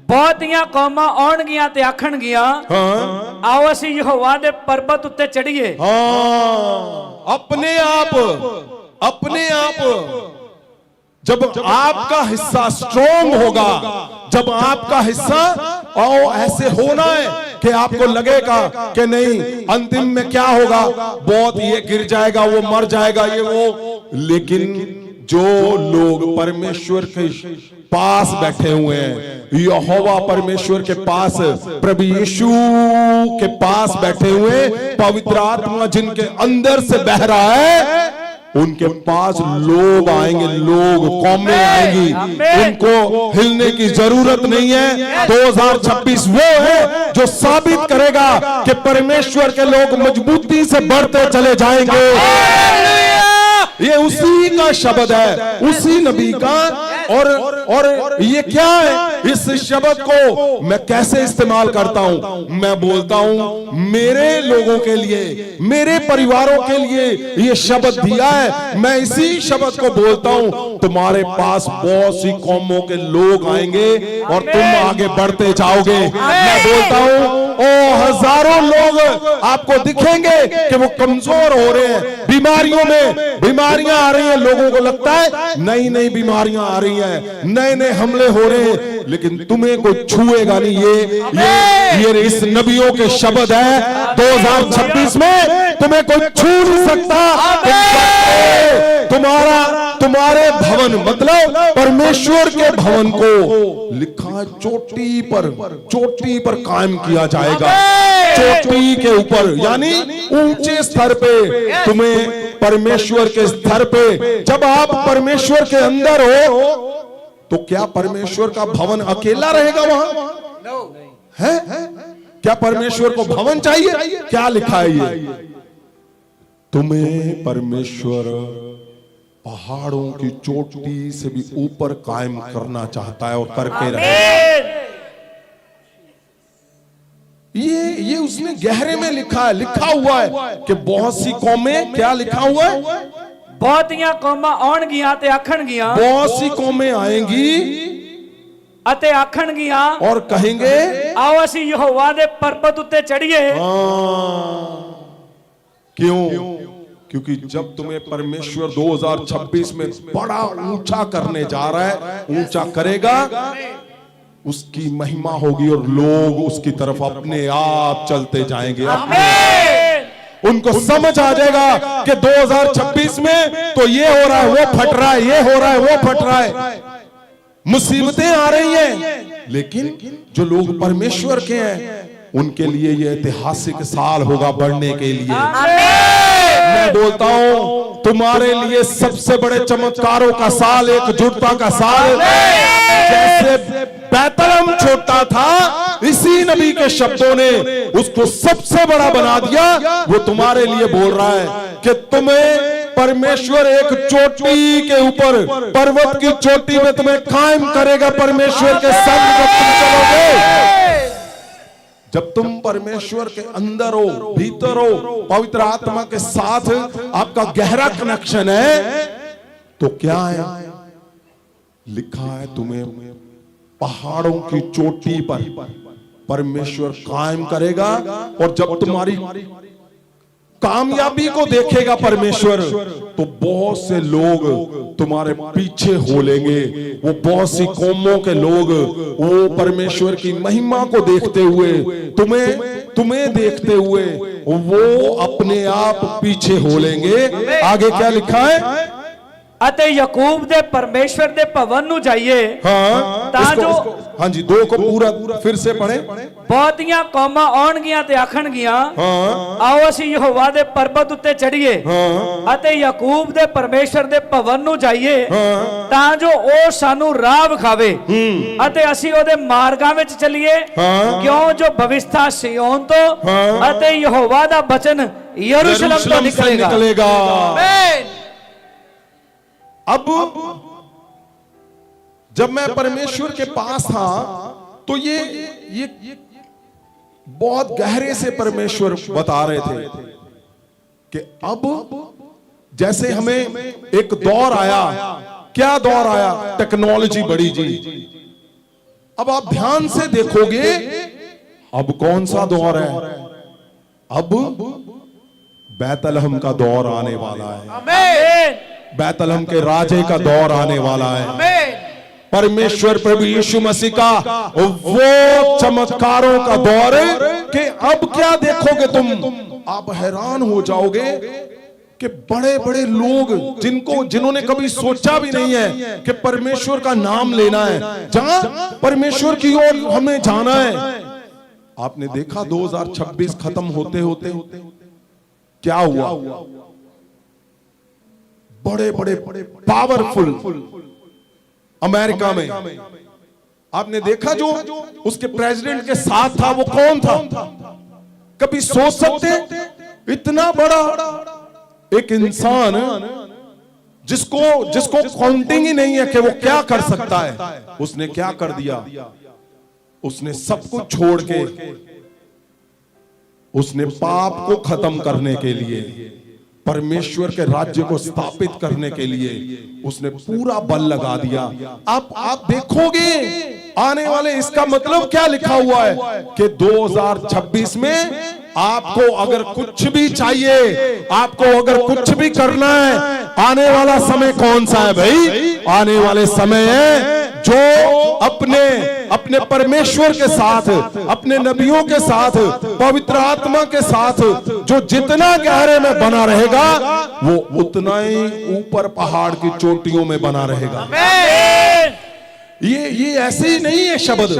S2: बहुतियां कौमां आउण गियां ते आखण गियां,
S3: हाँ,
S2: आओ असी यहोवा दे पर्वत उत्ते चढ़िए।
S3: हाँ, अपने आप जब आपका हिस्सा स्ट्रॉन्ग होगा, जब आपका हिस्सा ऐसे होना है कि आपको लगेगा कि नहीं अंतिम में क्या होगा, बहुत ये गिर जाएगा, वो मर जाएगा, ये वो, लेकिन जो लोग परमेश्वर के पास बैठे हुए हैं, यहोवा परमेश्वर के पास, प्रभु यीशु के पास बैठे हुए, पवित्र आत्मा जिनके अंदर से बह रहा है, उनके पास लोग आएंगे, कौमें आएंगी। उनको हिलने की जरूरत नहीं है। 2026 वो है जो साबित करेगा कि परमेश्वर के लोग मजबूती से बढ़ते चले जाएंगे। ये उसी का शब्द है, उसी नबी का। और ये क्या है? इस शब्द को मैं कैसे इस्तेमाल करता हूं? मैं बोलता हूं मेरे लोगों के लिए, मेरे परिवारों के लिए ये शब्द दिया है। मैं इसी शब्द को बोलता हूं। तुम्हारे पास बहुत सी कौमों के लोग आएंगे और तुम आगे बढ़ते जाओगे। मैं बोलता हूं हजारों लोग आपको दिखेंगे कि वो कमजोर हो रहे हैं, बीमारियों में बीमारियां आ रही हैं, लोगों को लगता है नई नई बीमारियां आ रही हैं, नए नए हमले हो रहे हैं, लेकिन तुम्हें कोई छुएगा नहीं। ये इस नबियों के शब्द है। 2026 में तुम्हें कोई छू नहीं सकता। तुम्हारे भवन मतलब परमेश्वर के भवन को लिखा है चोटी पर कायम किया जाएगा। चोटी के ऊपर यानी ऊंचे स्तर पे, तुम्हें परमेश्वर के स्तर पे। जब आप परमेश्वर के अंदर हो तो क्या परमेश्वर का भवन अकेला रहेगा वहां? है? क्या परमेश्वर को भवन चाहिए? क्या लिखा है ये? तुम्हें परमेश्वर पहाड़ों की चोटी से भी ऊपर कायम करना चाहता है और करके रहे। ये उसने गहरे में लिखा हुआ है कि बहुत सी कौमें, क्या लिखा हुआ है?
S5: बहुतियां कौमां आउणगियां ते आखणगियां।
S3: बहुत सी कौमें आएंगी
S5: अते आखणगियां
S3: और कहेंगे
S5: आओ असी यहोवा दे पर्वत उत्ते चढ़िए।
S3: क्यों? क्योंकि जब तुम्हें परमेश्वर 2026 में बड़ा ऊंचा करने जा रहा है, ऊंचा करेगा, उसकी महिमा होगी और लोग उसकी तरफ अपने आप चलते जाएंगे। उनको समझ आ जाएगा कि 2026 में तो ये हो रहा है, वो फट रहा है, ये हो रहा है, वो फट रहा है, मुसीबतें आ रही हैं, लेकिन जो लोग परमेश्वर के हैं उनके लिए ये ऐतिहासिक साल होगा बढ़ने के लिए। मैं बोलता हूं तुम्हारे लिए सबसे बड़े चमत्कारों का साल, एकजुटता का साल। जैसे बैतलहम छोटा था, इसी नबी के शब्दों ने उसको सबसे बड़ा बना दिया। वो तुम्हारे लिए बोल रहा है कि तुम्हें परमेश्वर एक चोटी के ऊपर, पर्वत की चोटी में तुम्हें कायम करेगा। परमेश्वर के संग जब तुम चलोगे, जब तुम परमेश्वर के अंदर हो, भीतर हो, पवित्र आत्मा के साथ आपका गहरा कनेक्शन है, तो क्या है? लिखा है तुम्हें पहाड़ों की चोटी पर परमेश्वर कायम करेगा। और जब तुम्हारी कामयाबी को देखेगा परमेश्वर, तो बहुत से लोग तुम्हारे पीछे हो लेंगे। वो बहुत सी कौमों के लोग वो परमेश्वर की महिमा को देखते हुए, तुम्हें देखते हुए वो अपने आप पीछे हो लेंगे। आगे क्या लिखा है?
S5: अते याकूब दे परमेश्वर दे भवन नु जाइए।
S3: हाँ जी, 2 को पूरा फिर से पढ़े।
S5: बहुतियां कौमां आउणगियां ते आखणगियां आओ असी यहोवा दे पर्वत उत्ते चढ़िए अते याकूब दे परमेश्वर दे भवन नु जाइए तां जो ओ सानू राह विखावे अते असी ओदे मार्गां विच चलिए। क्यों जो भविष्यता सिय्योन तो अते यहोवा दा वचन यरूशलेम तो निकलेगा।
S3: अब जब मैं परमेश्वर के पास था तो ये बहुत गहरे से परमेश्वर बता रहे थे कि अब जैसे हमें एक दौर आया। क्या दौर आया? टेक्नोलॉजी बढ़ी जी। अब आप ध्यान से देखोगे, अब कौन सा दौर है? अब बैतलहम का दौर आने वाला है।
S5: आमीन।
S3: बैतलहम के राजे का दौर आने वाला है। परमेश्वर प्रभु यीशु मसीह का वो चमत्कारों का दौर कि अब क्या देखोगे तुम? आप हैरान हो जाओगे कि बड़े बड़े लोग जिन्होंने कभी सोचा भी नहीं है कि परमेश्वर का नाम लेना है, जहां परमेश्वर की ओर हमें जाना है। आपने देखा 2026 खत्म होते होते क्या हुआ? बड़े बड़े पावरफुल अमेरिका में आपने देखा जो उसके प्रेसिडेंट के साथ था, वो कौन था? कभी सोच सकते? इतना बड़ा एक इंसान जिसको काउंटिंग ही नहीं है कि वो क्या कर सकता है, उसने क्या कर दिया? उसने सब कुछ छोड़ के उसने पाप को खत्म करने के लिए, परमेश्वर के राज्य को स्थापित करने के लिए उसने पूरा बल लगा दिया। आप देखोगे आने वाले, इसका मतलब क्या लिखा हुआ है कि 2026 में आपको अगर कुछ भी चाहिए, आपको अगर कुछ भी करना है, आने वाला समय कौन सा है भाई? आने वाले समय है जो अपने परमेश्वर के साथ, अपने नबियों के साथ, पवित्र आत्मा के साथ जो जितना गहरे में बना रहेगा, वो उतना ही ऊपर पहाड़ की चोटियों में बना रहेगा। ये ऐसे ही नहीं है शब्द,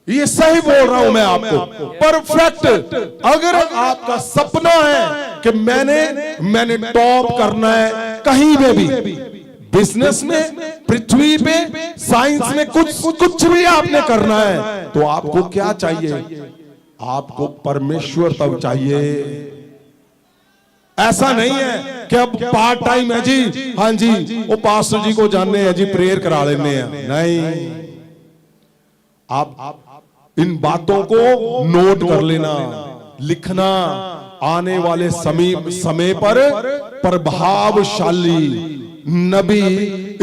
S3: ये सही बोल रहा हूं मैं आपको, परफेक्ट। अगर आपका सपना है कि मैंने टॉप करना है कहीं में भी, बिजनेस में, पृथ्वी पे, साइंस में, कुछ भी आपने करना है, तो आपको क्या चाहिए? आपको परमेश्वर तब चाहिए। ऐसा नहीं है कि अब पार्ट टाइम है जी, हाँ जी वो पास्टर जी को जानने हैं जी, प्रेयर करा लेने हैं। नहीं, आप इन बातों को नोट कर लेना, लिखना। आने वाले समय पर प्रभावशाली नबी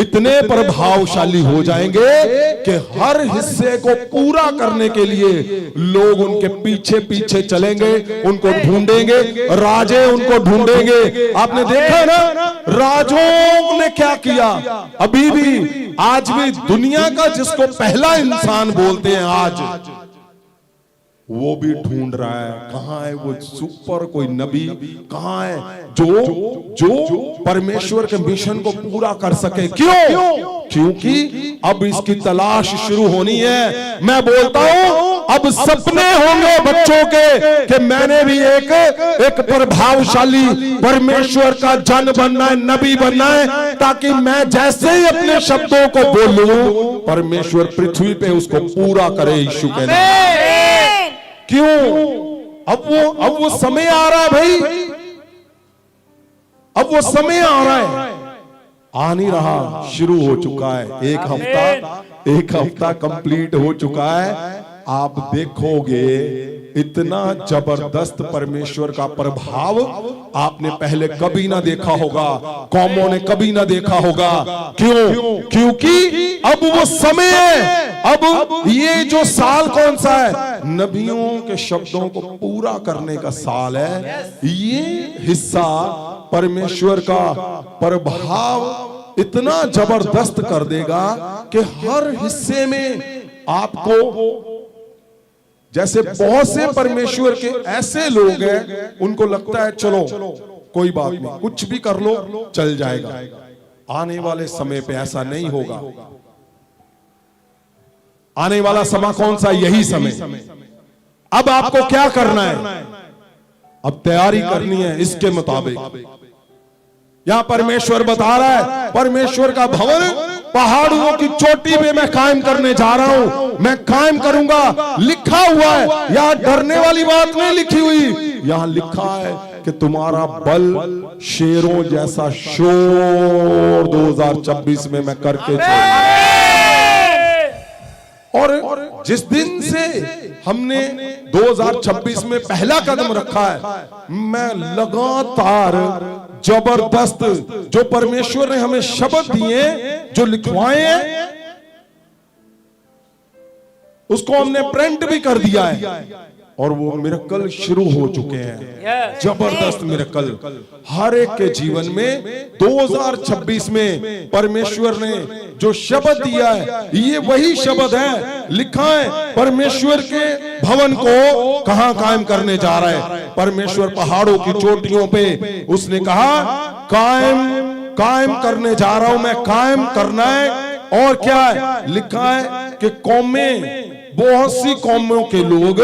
S3: इतने प्रभावशाली हो जाएंगे कि हर हिस्से को पूरा करने के लिए लोग उनके पीछे पीछे चलेंगे, उनको ढूंढेंगे, राजे उनको ढूंढेंगे। आपने देखा ना राजों ने क्या किया? अभी भी आज भी दुनिया का जिसको पहला इंसान बोलते हैं आज, वो भी ढूंढ रहा है कहां है वो सुपर कोई नबी, कहां है जो परमेश्वर के मिशन को पूरा कर सके। क्यों? क्योंकि अब इसकी तलाश शुरू होनी है। मैं बोलता हूं अब सपने होंगे बच्चों के कि मैंने भी एक प्रभावशाली परमेश्वर का जन बनना है, नबी बनना है, ताकि मैं जैसे ही अपने शब्दों को बोलूं परमेश्वर पृथ्वी पे उसको पूरा करे यीशु के नाम। क्यों? अब वो समय आ रहा है भाई, अब वो समय आ रहा है, आ नहीं रहा, शुरू हो चुका है। एक हफ्ता कंप्लीट हो चुका है। आप देखोगे इतना जबरदस्त परमेश्वर का प्रभाव आपने पहले कभी ना देखा होगा, कौमों ने कभी ना देखा होगा। क्यों? क्योंकि अब वो समय है। अब ये जो साल कौन सा है? नबियों के शब्दों को पूरा करने का साल है। ये हिस्सा परमेश्वर का प्रभाव इतना जबरदस्त कर देगा कि हर हिस्से में आपको, जैसे बहुत से परमेश्वर के ऐसे लोग हैं उनको लगता है चलो कोई बात नहीं, कुछ भी कर लो चल जाएगा। आने वाले समय पे ऐसा नहीं होगा। आने वाला समय कौन सा? यही समय। अब आपको क्या करना है? अब तैयारी करनी है इसके मुताबिक। यहां परमेश्वर बता रहा है, परमेश्वर का भवन पहाड़ों की चोटी पे मैं कायम करने जा रहा हूं, मैं कायम करूंगा। लिखा हुआ है, यहां डरने वाली बात नहीं लिखी हुई, यहां लिखा है कि तुम्हारा बल शेरों जैसा शोर 2026 में मैं करके और जिस दिन से हमने 2026 में पहला कदम रखा है, मैं लगातार जबरदस्त जो परमेश्वर ने हमें शब्द दिए, जो लिखवाए हैं, उसको हमने प्रिंट भी कर दिया है और वो मिरेकल शुरू हो चुके हैं। जबरदस्त मिरेकल हर एक के जीवन में 2026 में परमेश्वर ने जो शब्द दिया है, ये वही शब्द है। लिखा है परमेश्वर के भवन को कहां कायम करने जा रहा है? परमेश्वर पहाड़ों की चोटियों पे उसने कहा कायम करने जा रहा हूं मैं, कायम करना है। और क्या है? लिखा है कि कौमें, बहुत सी कौमों के लोग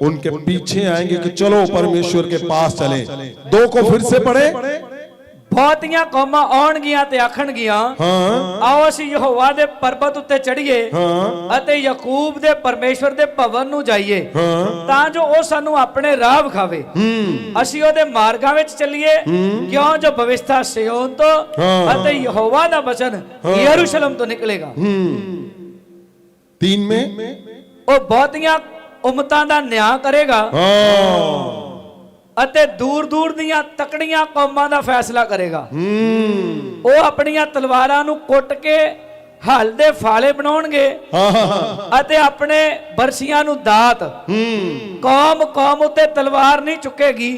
S3: उनके पीछे आएंगे कि चलो परमेश्वर के पास चलें। 2 को फिर से पढ़े।
S5: ਬਹੁਤੀਆਂ ਕੌਮਾਂ ਆਉਣਗੀਆਂ ਤੇ ਆਖਣਗੀਆਂ, ਆਓ ਅਸੀਂ ਯਹੋਵਾ ਦੇ ਪਰਬਤ ਉੱਤੇ ਚੜੀਏ ਅਤੇ ਯਾਕੂਬ ਦੇ ਪਰਮੇਸ਼ਵਰ ਦੇ ਭਵਨ ਨੂੰ ਜਾਈਏ, ਤਾਂ ਜੋ ਉਹ ਸਾਨੂੰ ਆਪਣੇ ਰਾਹ ਵਿਖਾਵੇ। ਅਸੀਂ ਉਹਦੇ ਮਾਰਗਾਂ ਵਿੱਚ ਚੱਲੀਏ, ਕਿਉਂ ਜੋ ਭਵਿਸ਼ਤਾ ਸਿਯੋਨ ਤੋਂ ਅਤੇ ਯਹੋਵਾ ਦਾ ਵਚਨ ਯਰੂਸ਼ਲਮ ਤੋਂ ਨਿਕਲੇਗਾ।
S3: 3 में
S5: ਉਹ ਬਹੁਤੀਆਂ ਉਮਤਾਂ ਦਾ ਨਿਆਂ ਕਰੇਗਾ ਅਤੇ ਦੂਰ ਦੂਰ ਦੀਆਂ ਤਕੜੀਆਂ ਕੌਮਾਂ ਦਾ ਫੈਸਲਾ ਕਰੇਗਾ। ਉਹ ਆਪਣੀਆਂ ਤਲਵਾਰਾਂ ਨੂੰ ਕੁੱਟ ਕੇ ਹਲ ਦੇ ਫਾਲੇ ਬਣਾਉਣਗੇ ਅਤੇ ਆਪਣੇ ਬਰਸੀਆਂ ਨੂੰ ਦਾਤ ਕੌਮ ਕੌਮ ਉੱਤੇ ਤਲਵਾਰ ਨਹੀਂ ਚੁੱਕੇਗੀ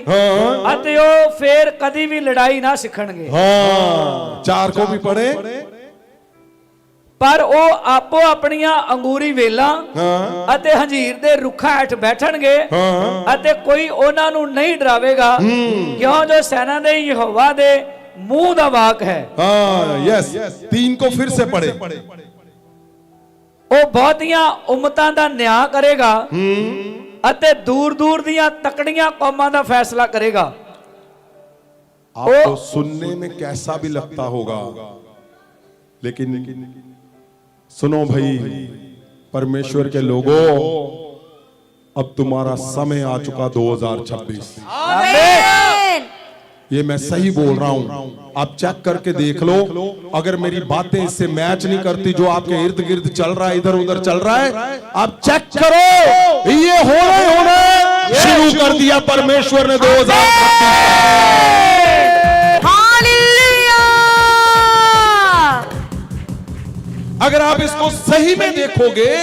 S5: ਅਤੇ ਉਹ ਫੇਰ ਕਦੀ ਵੀ ਲੜਾਈ ਨਾ ਸਿੱਖਣਗੇ।
S3: हाँ 4 को भी पढ़े।
S5: ਪਰ ਉਹ ਆਪੋ ਆਪਣੀਆਂ ਅੰਗੂਰੀ ਵੇਲਾਂ ਅਤੇ ਹੰਜੀਰ ਦੇ ਰੁੱਖਾਂ ਹੇਠ ਬੈਠਣਗੇ ਅਤੇ ਕੋਈ ਉਹਨਾਂ ਨੂੰ ਨਹੀਂ ਡਰਾਵੇਗਾ ਕਿਉਂ ਜੋ ਸੈਨਾ ਦੇ ਯਹੋਵਾ ਦੇ मुंह दा वाक है।
S3: हाँ यस 3 को फिर से पढ़े।
S5: ਉਹ ਬਹੁਤੀਆਂ ਉਮਤਾਂ ਦਾ ਨਿਆਂ ਕਰੇਗਾ ਅਤੇ ਦੂਰ ਦੂਰ ਦੀਆਂ ਤਕੜੀਆਂ ਕੌਮਾਂ ਦਾ ਫੈਸਲਾ ਕਰੇਗਾ।
S3: आपको सुनने में कैसा भी लगता होगा, लेकिन सुनो भाई परमेश्वर के लोगों, अब तुम्हारा समय आ चुका 2026।
S1: आमीन।
S3: ये मैं सही बोल रहा हूं, आप चेक करके देख लो। अगर मेरी बातें इससे मैच नहीं करती जो आपके इर्द गिर्द चल रहा है, इधर उधर चल रहा है, आप चेक करो। ये होना शुरू कर दिया परमेश्वर ने 2026।
S1: हालेलुया।
S3: अगर आप इसको सही में देखोगे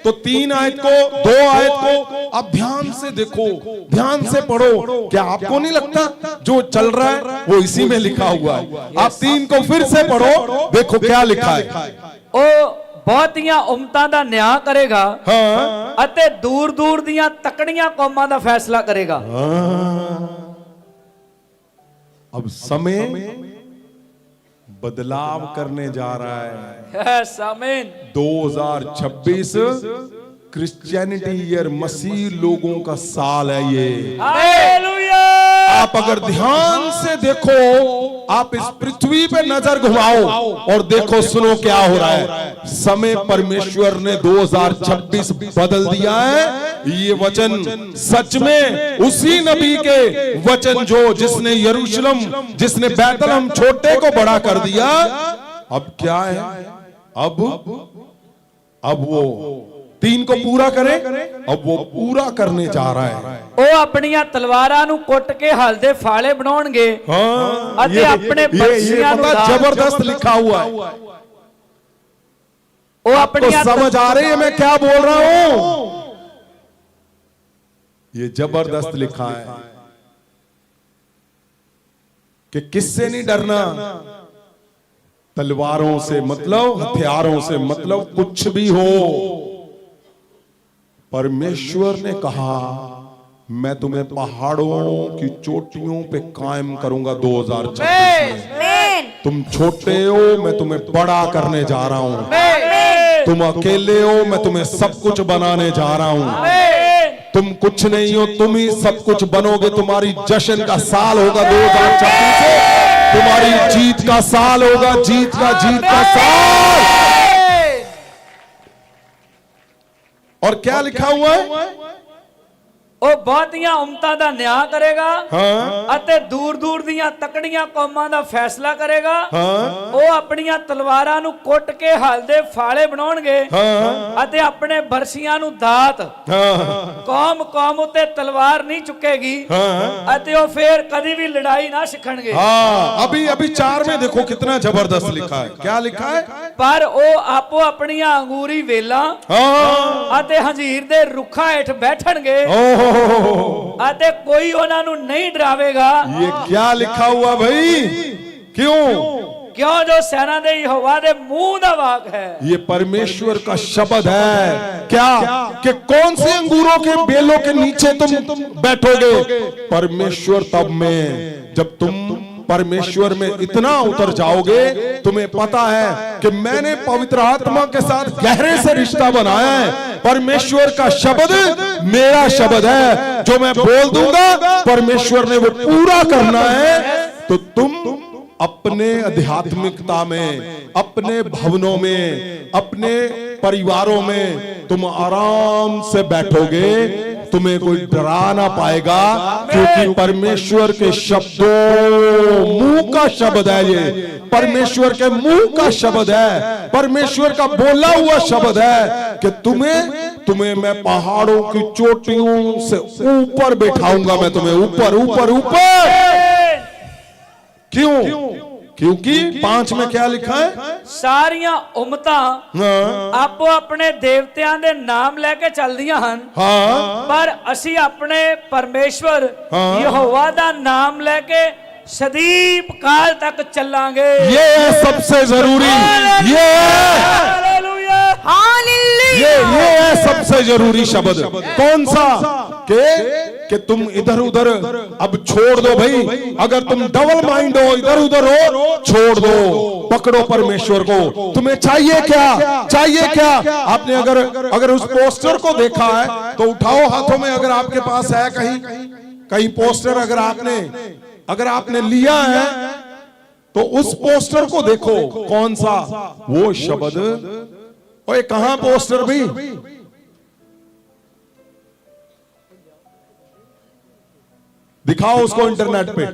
S3: तो 3 आयत को 2 आयत को आप ध्यान से देखो, ध्यान से पढ़ो। क्या आपको नहीं लगता जो चल रहा है वो इसी में लिखा हुआ है? आप 3 को फिर से पढ़ो, देखो क्या लिखा है।
S5: ਉਹ ਬਹੁਤੀਆਂ ਉਮਤਾਂ ਦਾ ਨਿਆਂ ਕਰੇਗਾ ਅਤੇ ਦੂਰ ਦੂਰ ਦੀਆਂ ਤਕੜੀਆਂ ਕੌਮਾਂ ਦਾ ਫੈਸਲਾ ਕਰੇਗਾ।
S3: अब समय बदलाव करने जा रहा है।
S5: यस आमीन।
S3: 2026 क्रिश्चियनिटी ईयर, मसीह लोगों का साल है ये।
S5: हालेलुया।
S3: आप अगर ध्यान से देखो, आप इस पृथ्वी पे नजर घुमाओ और देखो, सुनो क्या हो रहा है। समय परमेश्वर ने 2026 बदल दिया है। ये वचन सच में उसी नबी के वचन जो जिसने यरूशलेम, जिसने बैतलहम छोटे को बड़ा कर दिया। अब क्या है, अब वो 3 को पूरा करे, अब वो पूरा करने जा रहा है।
S5: ਉਹ ਆਪਣੀਆਂ ਤਲਵਾਰਾਂ ਨੂੰ ਕੁੱਟ ਕੇ ਹਲ ਦੇ ਫਾਲੇ ਬਣਾਉਣਗੇ ਅਤੇ ਆਪਣੇ ਬੱਚਿਆਂ ਨੂੰ
S3: जबरदस्त लिखा हुआ है।
S5: ਉਹ
S3: तो
S5: ਆਪਣੀਆਂ
S3: समझ आ रही है मैं क्या बोल रहा हूं? ये जबरदस्त लिखा है कि किससे नहीं डरना, तलवारों से मतलब, हथियारों से मतलब, कुछ भी हो। परमेश्वर ने कहा मैं तुम्हें पहाड़ों की चोटियों पे कायम करूंगा 2026 में। तुम छोटे हो, मैं तुम्हें बड़ा करने जा रहा हूं। तुम अकेले हो, मैं तुम्हें सब कुछ बनाने जा रहा हूं। तुम कुछ नहीं हो, तुम ही सब कुछ बनोगे। तुम्हारी जश्न का साल होगा 2026, तुम्हारी जीत का साल होगा, जीत का साल। और क्या लिखा हुआ है?
S5: ਉਹ ਬਹੁਤੀਆਂ ਉਮਤਾਂ ਦਾ ਨਿਆਂ ਕਰੇਗਾ ਅਤੇ ਦੂਰ ਦੂਰ ਦੀਆਂ ਤਕੜੀਆਂ ਕੌਮਾਂ ਦਾ ਫੈਸਲਾ ਕਰੇਗਾ। ਉਹ ਆਪਣੀਆਂ ਤਲਵਾਰਾਂ ਨੂੰ ਕੁੱਟ ਕੇ ਹਲ ਦੇ ਫਾਲੇ ਬਣਾਉਣਗੇ ਅਤੇ ਆਪਣੇ ਬਰਸੀਆਂ ਨੂੰ ਦਾਤ ਕੌਮ ਕੌਮ ਉੱਤੇ ਤਲਵਾਰ ਨਹੀਂ ਚੁੱਕੇਗੀ ਅਤੇ ਉਹ ਫੇਰ ਕਦੀ ਵੀ ਲੜਾਈ ਨਾ ਸਿੱਖਣਗੇ।
S3: अभी 4 में देखो कितना जबरदस्त लिखा है। क्या लिखा है?
S5: ਪਰ ਉਹ ਆਪੋ ਆਪਣੀਆਂ ਅੰਗੂਰੀ ਵੇਲਾਂ ਅਤੇ ਹੰਜੀਰ ਦੇ ਰੁੱਖਾਂ ਹੇਠ ਬੈਠਣਗੇ ਅਤੇ ਕੋਈ ਉਹਨਾਂ ਨੂੰ ਨਹੀਂ ਡਰਾਵੇਗਾ।
S3: ये क्या लिखा हुआ भाई? क्यों?
S5: क्यों जो सेना दे यहोवा दे मुंह दा वाक है।
S3: ये परमेश्वर का शब्द है। क्या कि कौन से अंगूरों के बेलों के नीचे तुम बैठोगे? परमेश्वर तब में, जब तुम परमेश्वर में इतना उतर जाओगे, तुम्हें पता है कि मैंने पवित्र आत्मा के साथ गहरे से रिश्ता बनाया है। परमेश्वर का शब्द मेरा शब्द है, जो मैं बोल दूंगा परमेश्वर ने वो पूरा करना है। तो तुम अपने आध्यात्मिकता में, अपने भवनों में, अपने परिवारों में तुम आराम से बैठोगे, तुम्हें कोई डरा ना पाएगा, क्योंकि परमेश्वर के शब्दों, मुंह का शब्द है। ये परमेश्वर के मुंह का शब्द है, परमेश्वर का बोला हुआ शब्द है कि तुम्हें मैं पहाड़ों की चोटियों से ऊपर बैठाऊंगा। मैं तुम्हें ऊपर ऊपर ऊपर। क्यों? क्योंकि 5 में क्या लिखा है?
S5: ਸਾਰੀਆਂ ਉਮਤਾਂ
S3: हाँ
S5: ਆਪੋ ਆਪਣੇ ਦੇਵਤਿਆਂ ਦੇ ਨਾਮ ਲੈ ਕੇ ਚੱਲਦੀਆਂ ਹਨ,
S3: हाँ
S5: ਪਰ ਅਸੀਂ ਆਪਣੇ ਪਰਮੇਸ਼ਵਰ
S3: ਹਾਂ।
S5: ਯਹੋਵਾ ਦਾ ਨਾਮ ਲੈ ਕੇ सदीप काल तक चलांगे।
S3: ये है सबसे जरूरी, ये है
S5: हालेलुया,
S3: ये है सबसे जरूरी शब्द। कौन सा? कि तुम इधर उधर अब छोड़ दो भाई। अगर तुम डबल माइंड हो, इधर उधर हो, छोड़ दो, पकड़ो परमेश्वर को। तुम्हें चाहिए क्या? चाहिए क्या? आपने अगर उस पोस्टर को देखा है तो उठाओ हाथों में, अगर आपके पास है कहीं पोस्टर, अगर आपने लिया है तो उस पोस्टर को देखो। कौन सा? वो शब्द। ओए कहां पोस्टर भी? दिखाओ उसको इंटरनेट पे।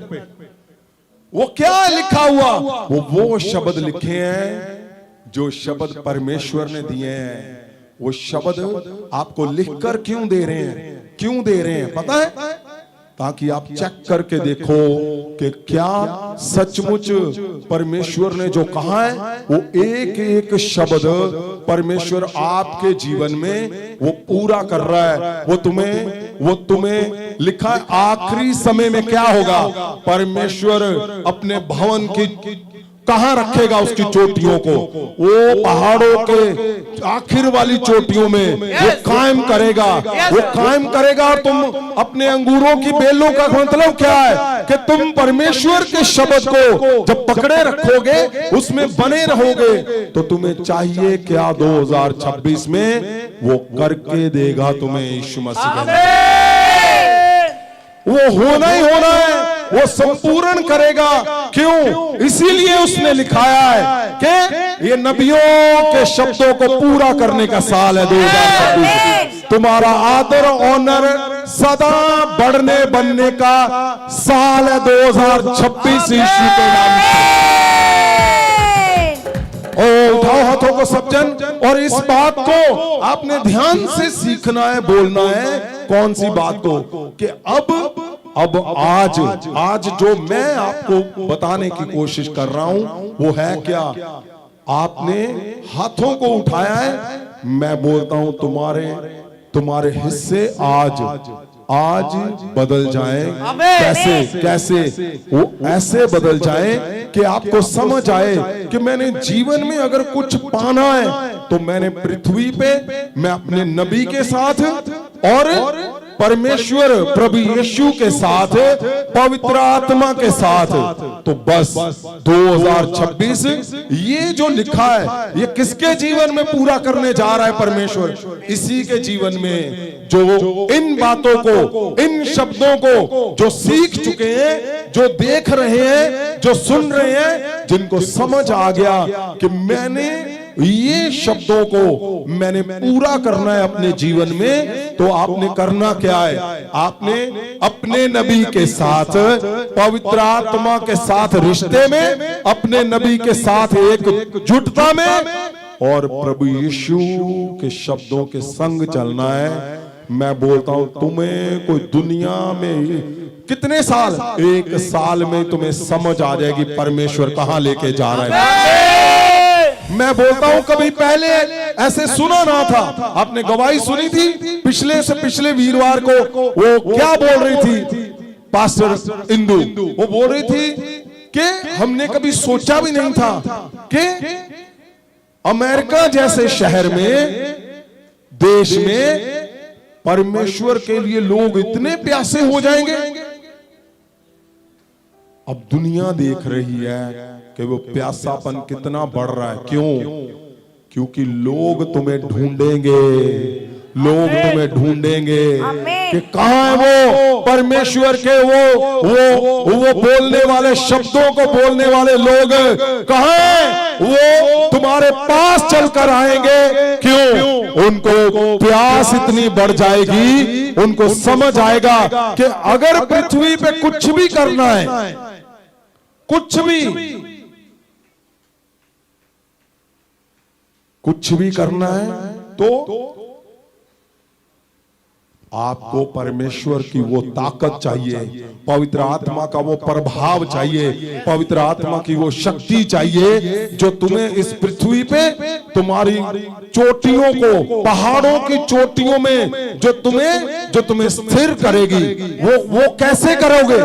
S3: वो क्या लिखा हुआ? वो शब्द लिखे हैं जो शब्द परमेश्वर ने दिए हैं। वो शब्द आपको लिखकर क्यों दे रहे हैं? क्यों दे रहे हैं पता है? ताकि आप चेक करके देखो कि क्या सचमुच परमेश्वर ने जो कहा है वो एक एक शब्द परमेश्वर आपके जीवन में वो पूरा कर रहा है। वो तुम्हें लिखा है आखिरी समय में क्या होगा। परमेश्वर अपने भवन की कहां रखेगा उसकी चोटियों को? वो पहाड़ों के आखिर वाली चोटियों में वो कायम करेगा। वो कायम करेगा। और तुम अपने अंगूरों की बेलों का मतलब क्या है? कि तुम परमेश्वर के शब्द को जब पकड़े रखोगे, उसमें बने रहोगे, तो तुम्हें चाहिए क्या 2026 में वो करके देगा तुम्हें यीशु मसीह के। वो होना ही होना है, वो संपूर्ण करेगा। क्यों? इसीलिए उसने लिखाया है कि ये नबियों के शब्दों को पूरा करने का साल है 2026। तुम्हारा आदर ऑनर सदा बढ़ने बनने का साल है 2026 यीशु के नाम से। उठाओ हाथों को सब जन, और इस बात को आपने ध्यान से सीखना है, बोलना है। कौन सी बात को? कि अब आज जो मैं आपको बताने की कोशिश कर रहा हूं वो है क्या? आपने हाथों को उठाया है। मैं बोलता हूं तुम्हारे हिस्से आज बदल जाए। कैसे? वो ऐसे बदल जाए कि आपको समझ आए कि मैंने जीवन में अगर कुछ पाना है तो मैंने पृथ्वी पे मैं अपने नबी के साथ और परमेश्वर प्रभु यीशु के साथ, पवित्र आत्मा के साथ। तो बस 2026 ये जो लिखा है ये किसके जीवन में पूरा करने जा रहा है परमेश्वर? इसी के जीवन में जो इन बातों को, इन शब्दों को जो सीख चुके हैं, जो देख रहे हैं, जो सुन रहे हैं, जिनको समझ आ गया कि मैंने ये शब्दों को मैंने पूरा करना है अपने जीवन में, तो आपने करना क्या है? आपने अपने नबी के साथ, पवित्र आत्मा के साथ रिश्ते में, अपने नबी के साथ एक जुटता में और प्रभु यीशु के शब्दों के संग चलना है। मैं बोलता हूं तुम्हें कोई दुनिया में कितने साल, 1 साल में तुम्हें समझ आ जाएगी परमेश्वर कहां लेके जा रहा है। मैं बोलता हूं कभी पहले ऐसे सुना ना था। आपने गवाही सुनी थी पिछले से पिछले वीरवार को। वो क्या बोल रही थी पास्टर इंदु? वो बोल रही थी कि हमने कभी सोचा भी नहीं था कि अमेरिका जैसे शहर में, देश में परमेश्वर के लिए लोग इतने प्यासे हो जाएंगे। अब दुनिया देख रही है कि वो प्यासापन कितना बढ़ रहा है। क्योंकि लोग तुम्हें ढूंढेंगे, कि कहां है वो परमेश्वर के वो बोलने वाले शब्दों को बोलने वाले लोग कहां हैं? वो तुम्हारे पास चलकर आएंगे। क्यों? उनको प्यास इतनी बढ़ जाएगी, उनको समझ आएगा कि अगर पृथ्वी पे कुछ भी करना है, कुछ भी करना है तो आपको परमेश्वर की वो ताकत चाहिए, पवित्र आत्मा का वो प्रभाव चाहिए, पवित्र आत्मा की वो शक्ति चाहिए जो तुम्हें इस पृथ्वी पे तुम्हारी चोटियों को, पहाड़ों की चोटियों में जो तुम्हें स्थिर करेगी। वो कैसे करोगे?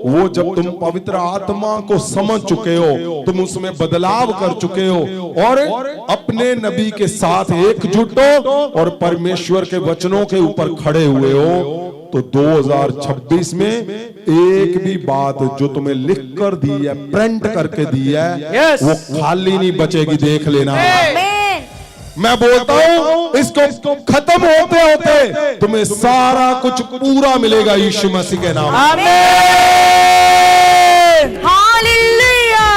S3: वो जब तुम पवित्र आत्मा को समझ चुके हो, तुम उसमें बदलाव कर चुके हो और अपने नबी के साथ एकजुट हो और परमेश्वर के वचनों के ऊपर खड़े हुए हो, तो 2026 में एक भी बात जो तुम्हें लिख कर दी है, प्रिंट करके दी है, वो खाली नहीं बचेगी। देख लेना। मैं बोलता हूं इसको खत्म होते होते तुम्हें सारा कुछ पूरा मिलेगा यीशु मसीह के नाम।
S2: हालेलुया।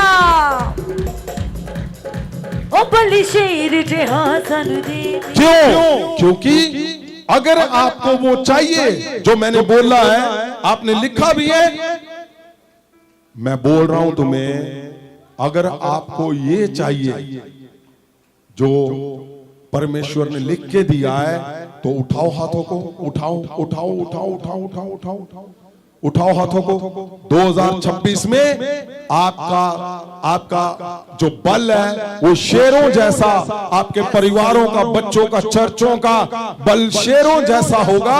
S2: ओ बलि शेर जहां सन दे।
S3: क्यों? क्योंकि अगर आपको वो चाहिए जो मैंने बोला है, आपने लिखा भी है, मैं बोल रहा हूं तुम्हें, अगर आपको ये चाहिए जो परमेश्वर ने लिख के दिया है, तो उठाओ हाथों को, उठाओ उठाओ उठाओ उठाओ उठाओ उठाओ उठाओ उठाओ हाथों को। 2026 में आपका जो बल है वो शेरों जैसा, आपके परिवारों का, बच्चों का, चर्चों का बल शेरों जैसा होगा।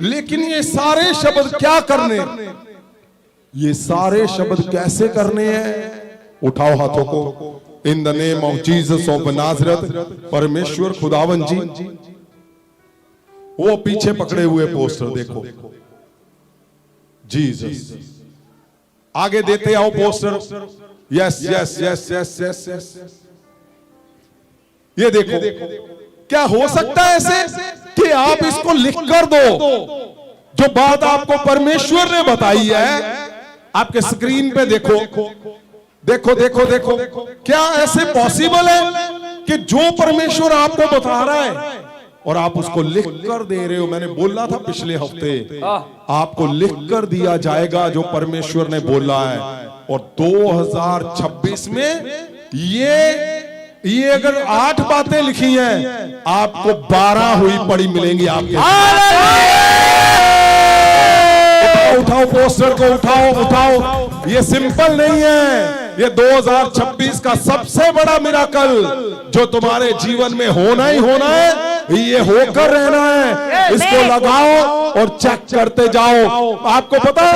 S3: लेकिन ये सारे शब्द क्या करने, ये सारे शब्द कैसे करने हैं? उठाओ हाथों को। In the name of Jesus of Nazareth. परमेश्वर खुदावन जी, वो पीछे पकड़े हुए पोस्टर देखो, जीसस। आगे देते आओ poster. Yes yes yes yes yes yes. ये देखो, क्या हो सकता है ऐसे कि आप इसको लिख कर दो? जो बात आपको परमेश्वर ने बताई है, आपके स्क्रीन पे देखो देखो देखो देखो। क्या ऐसे पॉसिबल है कि जो परमेश्वर आपको बता रहा है और आप उसको लिख कर दे रहे हो? मैंने बोला था पिछले हफ्ते, आपको लिख कर दिया जाएगा जो परमेश्वर ने बोला है। और 2026 में ये अगर 8 बातें लिखी हैं, आपको 12 हुई पड़ी मिलेंगी आपके। उठाओ पोस्टर को, उठाओ उठाओ। ये सिंपल नहीं है, ये 2026 का सबसे बड़ा मिराकल जो तुम्हारे जीवन में होना ही होना है, ये होकर रहना है। इसको लगाओ और चेक करते जाओ। आपको पता,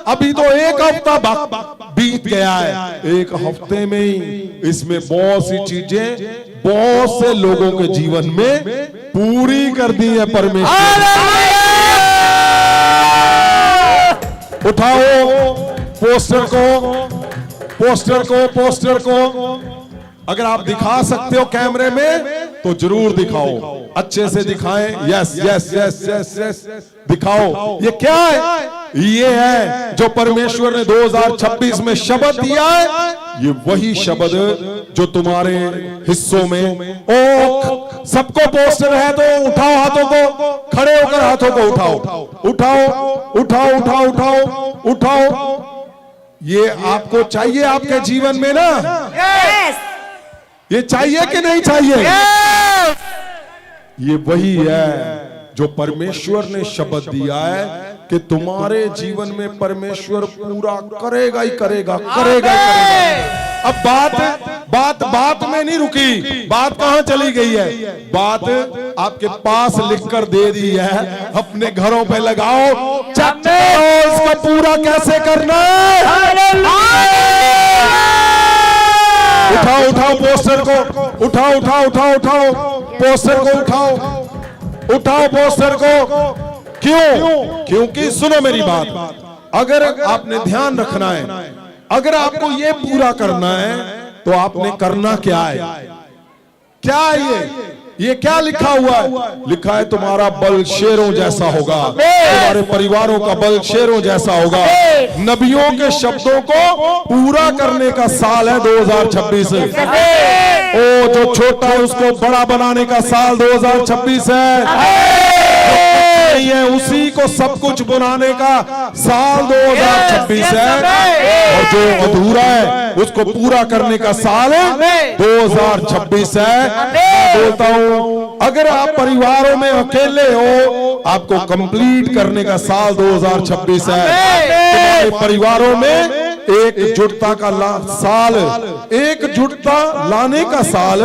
S3: अभी तो एक हफ्ता बीत गया है। एक हफ्ते में ही इसमें बहुत सी चीजें बहुत से लोगों के जीवन में पूरी कर दी है परमेश्वर। उठाओ पोस्टर को। अगर आप दिखा सकते हो कैमरे में तो जरूर दिखाओ, अच्छे से दिखाएं। Yes yes yes yes yes, दिखाओ। ये क्या है? ये है जो परमेश्वर ने 2026 में शब्द दिया है। ये वही शब्द जो तुम्हारे हिस्सों में। ओ, सबको पोस्टर है तो उठाओ हाथों को, खड़े होकर हाथों को उठाओ उठाओ उठाओ उठाओ उठाओ उठाओ। ये आपको चाहिए आपके जीवन में ना? ये चाहिए कि नहीं चाहिए? ये वही है जो परमेश्वर ने शब्द दिया है कि तुम्हारे जीवन में परमेश्वर पूरा करेगा ही करेगा, करेगा ही करेगा। अब बात में नहीं रुकी, बात कहां चली गई है? बात आपके पास लिखकर दे दी है, अपने घरों पे लगाओ, चेक करो इसका पूरा कैसे करना है। उठाओ उठाओ पोस्टर को, उठाओ उठाओ उठाओ उठाओ पोस्टर को, उठाओ पोस्टर को। क्यों? क्योंकि सुनो मेरी बात, अगर आपने ध्यान रखना है, अगर आपको ये पूरा करना है तो आपने करना क्या है? क्या है ये क्या लिखा हुआ है? लिखा है तुम्हारा बल शेरों जैसा होगा, तुम्हारे परिवारों का बल शेरों जैसा होगा। नबियों के शब्दों को पूरा करने का साल है 2026। ओ, जो छोटा है उसको बड़ा बनाने का साल 2026 है। है उसी को सब कुछ बनाने का साल 2026 है। और जो अधूरा है उसको पूरा करने का साल 2026 है। बोलता हूं अगर आप परिवारों में अकेले हो, आपको कंप्लीट करने का साल 2026 है। तुम्हारे परिवारों में एकजुटता का साल, एकजुटता लाने का साल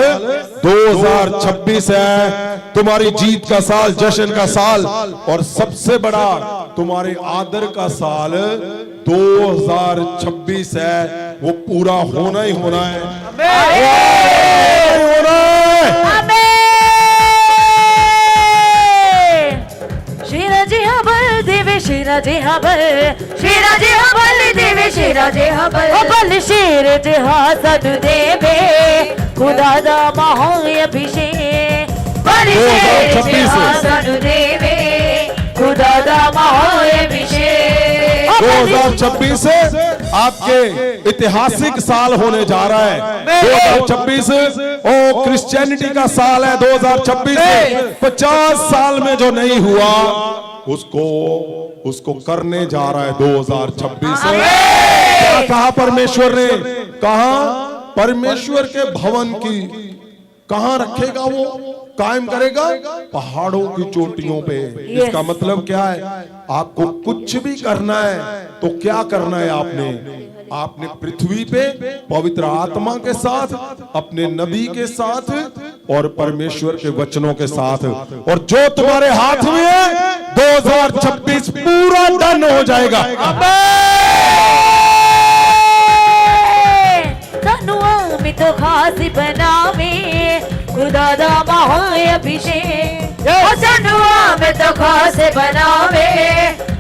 S3: 2026 है। तुम्हारी जीत का साल, जश्न का साल, और सबसे बड़ा तुम्हारे आदर का साल 2026 है। वो पूरा होना ही होना है, होना है।
S2: शिराजे हबल देवे शिराजे हबल,
S1: शिराजे हबल देवे शिराजे हबल,
S2: हबल शेर जहा सदु देवे खुदा दा महाअभिषेक।
S1: बल शेर जहा सदु देवे खुदा दा महाअभिषेक।
S3: 2026 से आपके ऐतिहासिक साल होने जा रहा है। 2026 ओ क्रिश्चियनिटी का साल है। 2026 में 50 साल में जो नहीं हुआ उसको करने जा रहा है 2026 में। क्या कहा परमेश्वर ने? कहा परमेश्वर के भवन की कहां रखेगा? वो कायम करेगा पहाड़ों की चोटियों पे। इसका मतलब क्या है? आपको कुछ भी करना है तो क्या करना है? आपने पृथ्वी पे पवित्र आत्मा के साथ, अपने नबी के साथ और परमेश्वर के वचनों के साथ, और जो तुम्हारे हाथ में है 2026 पूरा डन हो जाएगा।
S2: तो खासी बनावे खुदा दा महाअभिषेक।
S1: सनुआ में तो खास बनावे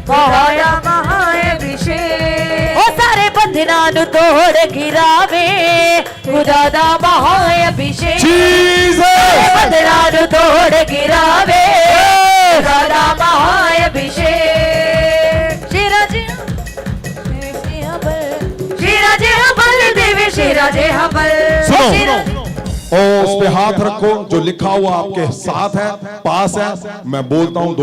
S1: खुदा दा महाअभिषेक।
S2: ओ सारे बंधना नु तोड़ गिरावे खुदा दा महाअभिषेक। बंधना नु तोड़ गिरावे खुदा दा महाअभिषेक। शिराजे
S1: शिराजे हबल देवे शिराजे हबल।
S3: सुनो, ओ उस पे हाथ रखो जो लिखा हुआ आपके साथ है, पास है। मैं बोलता हूं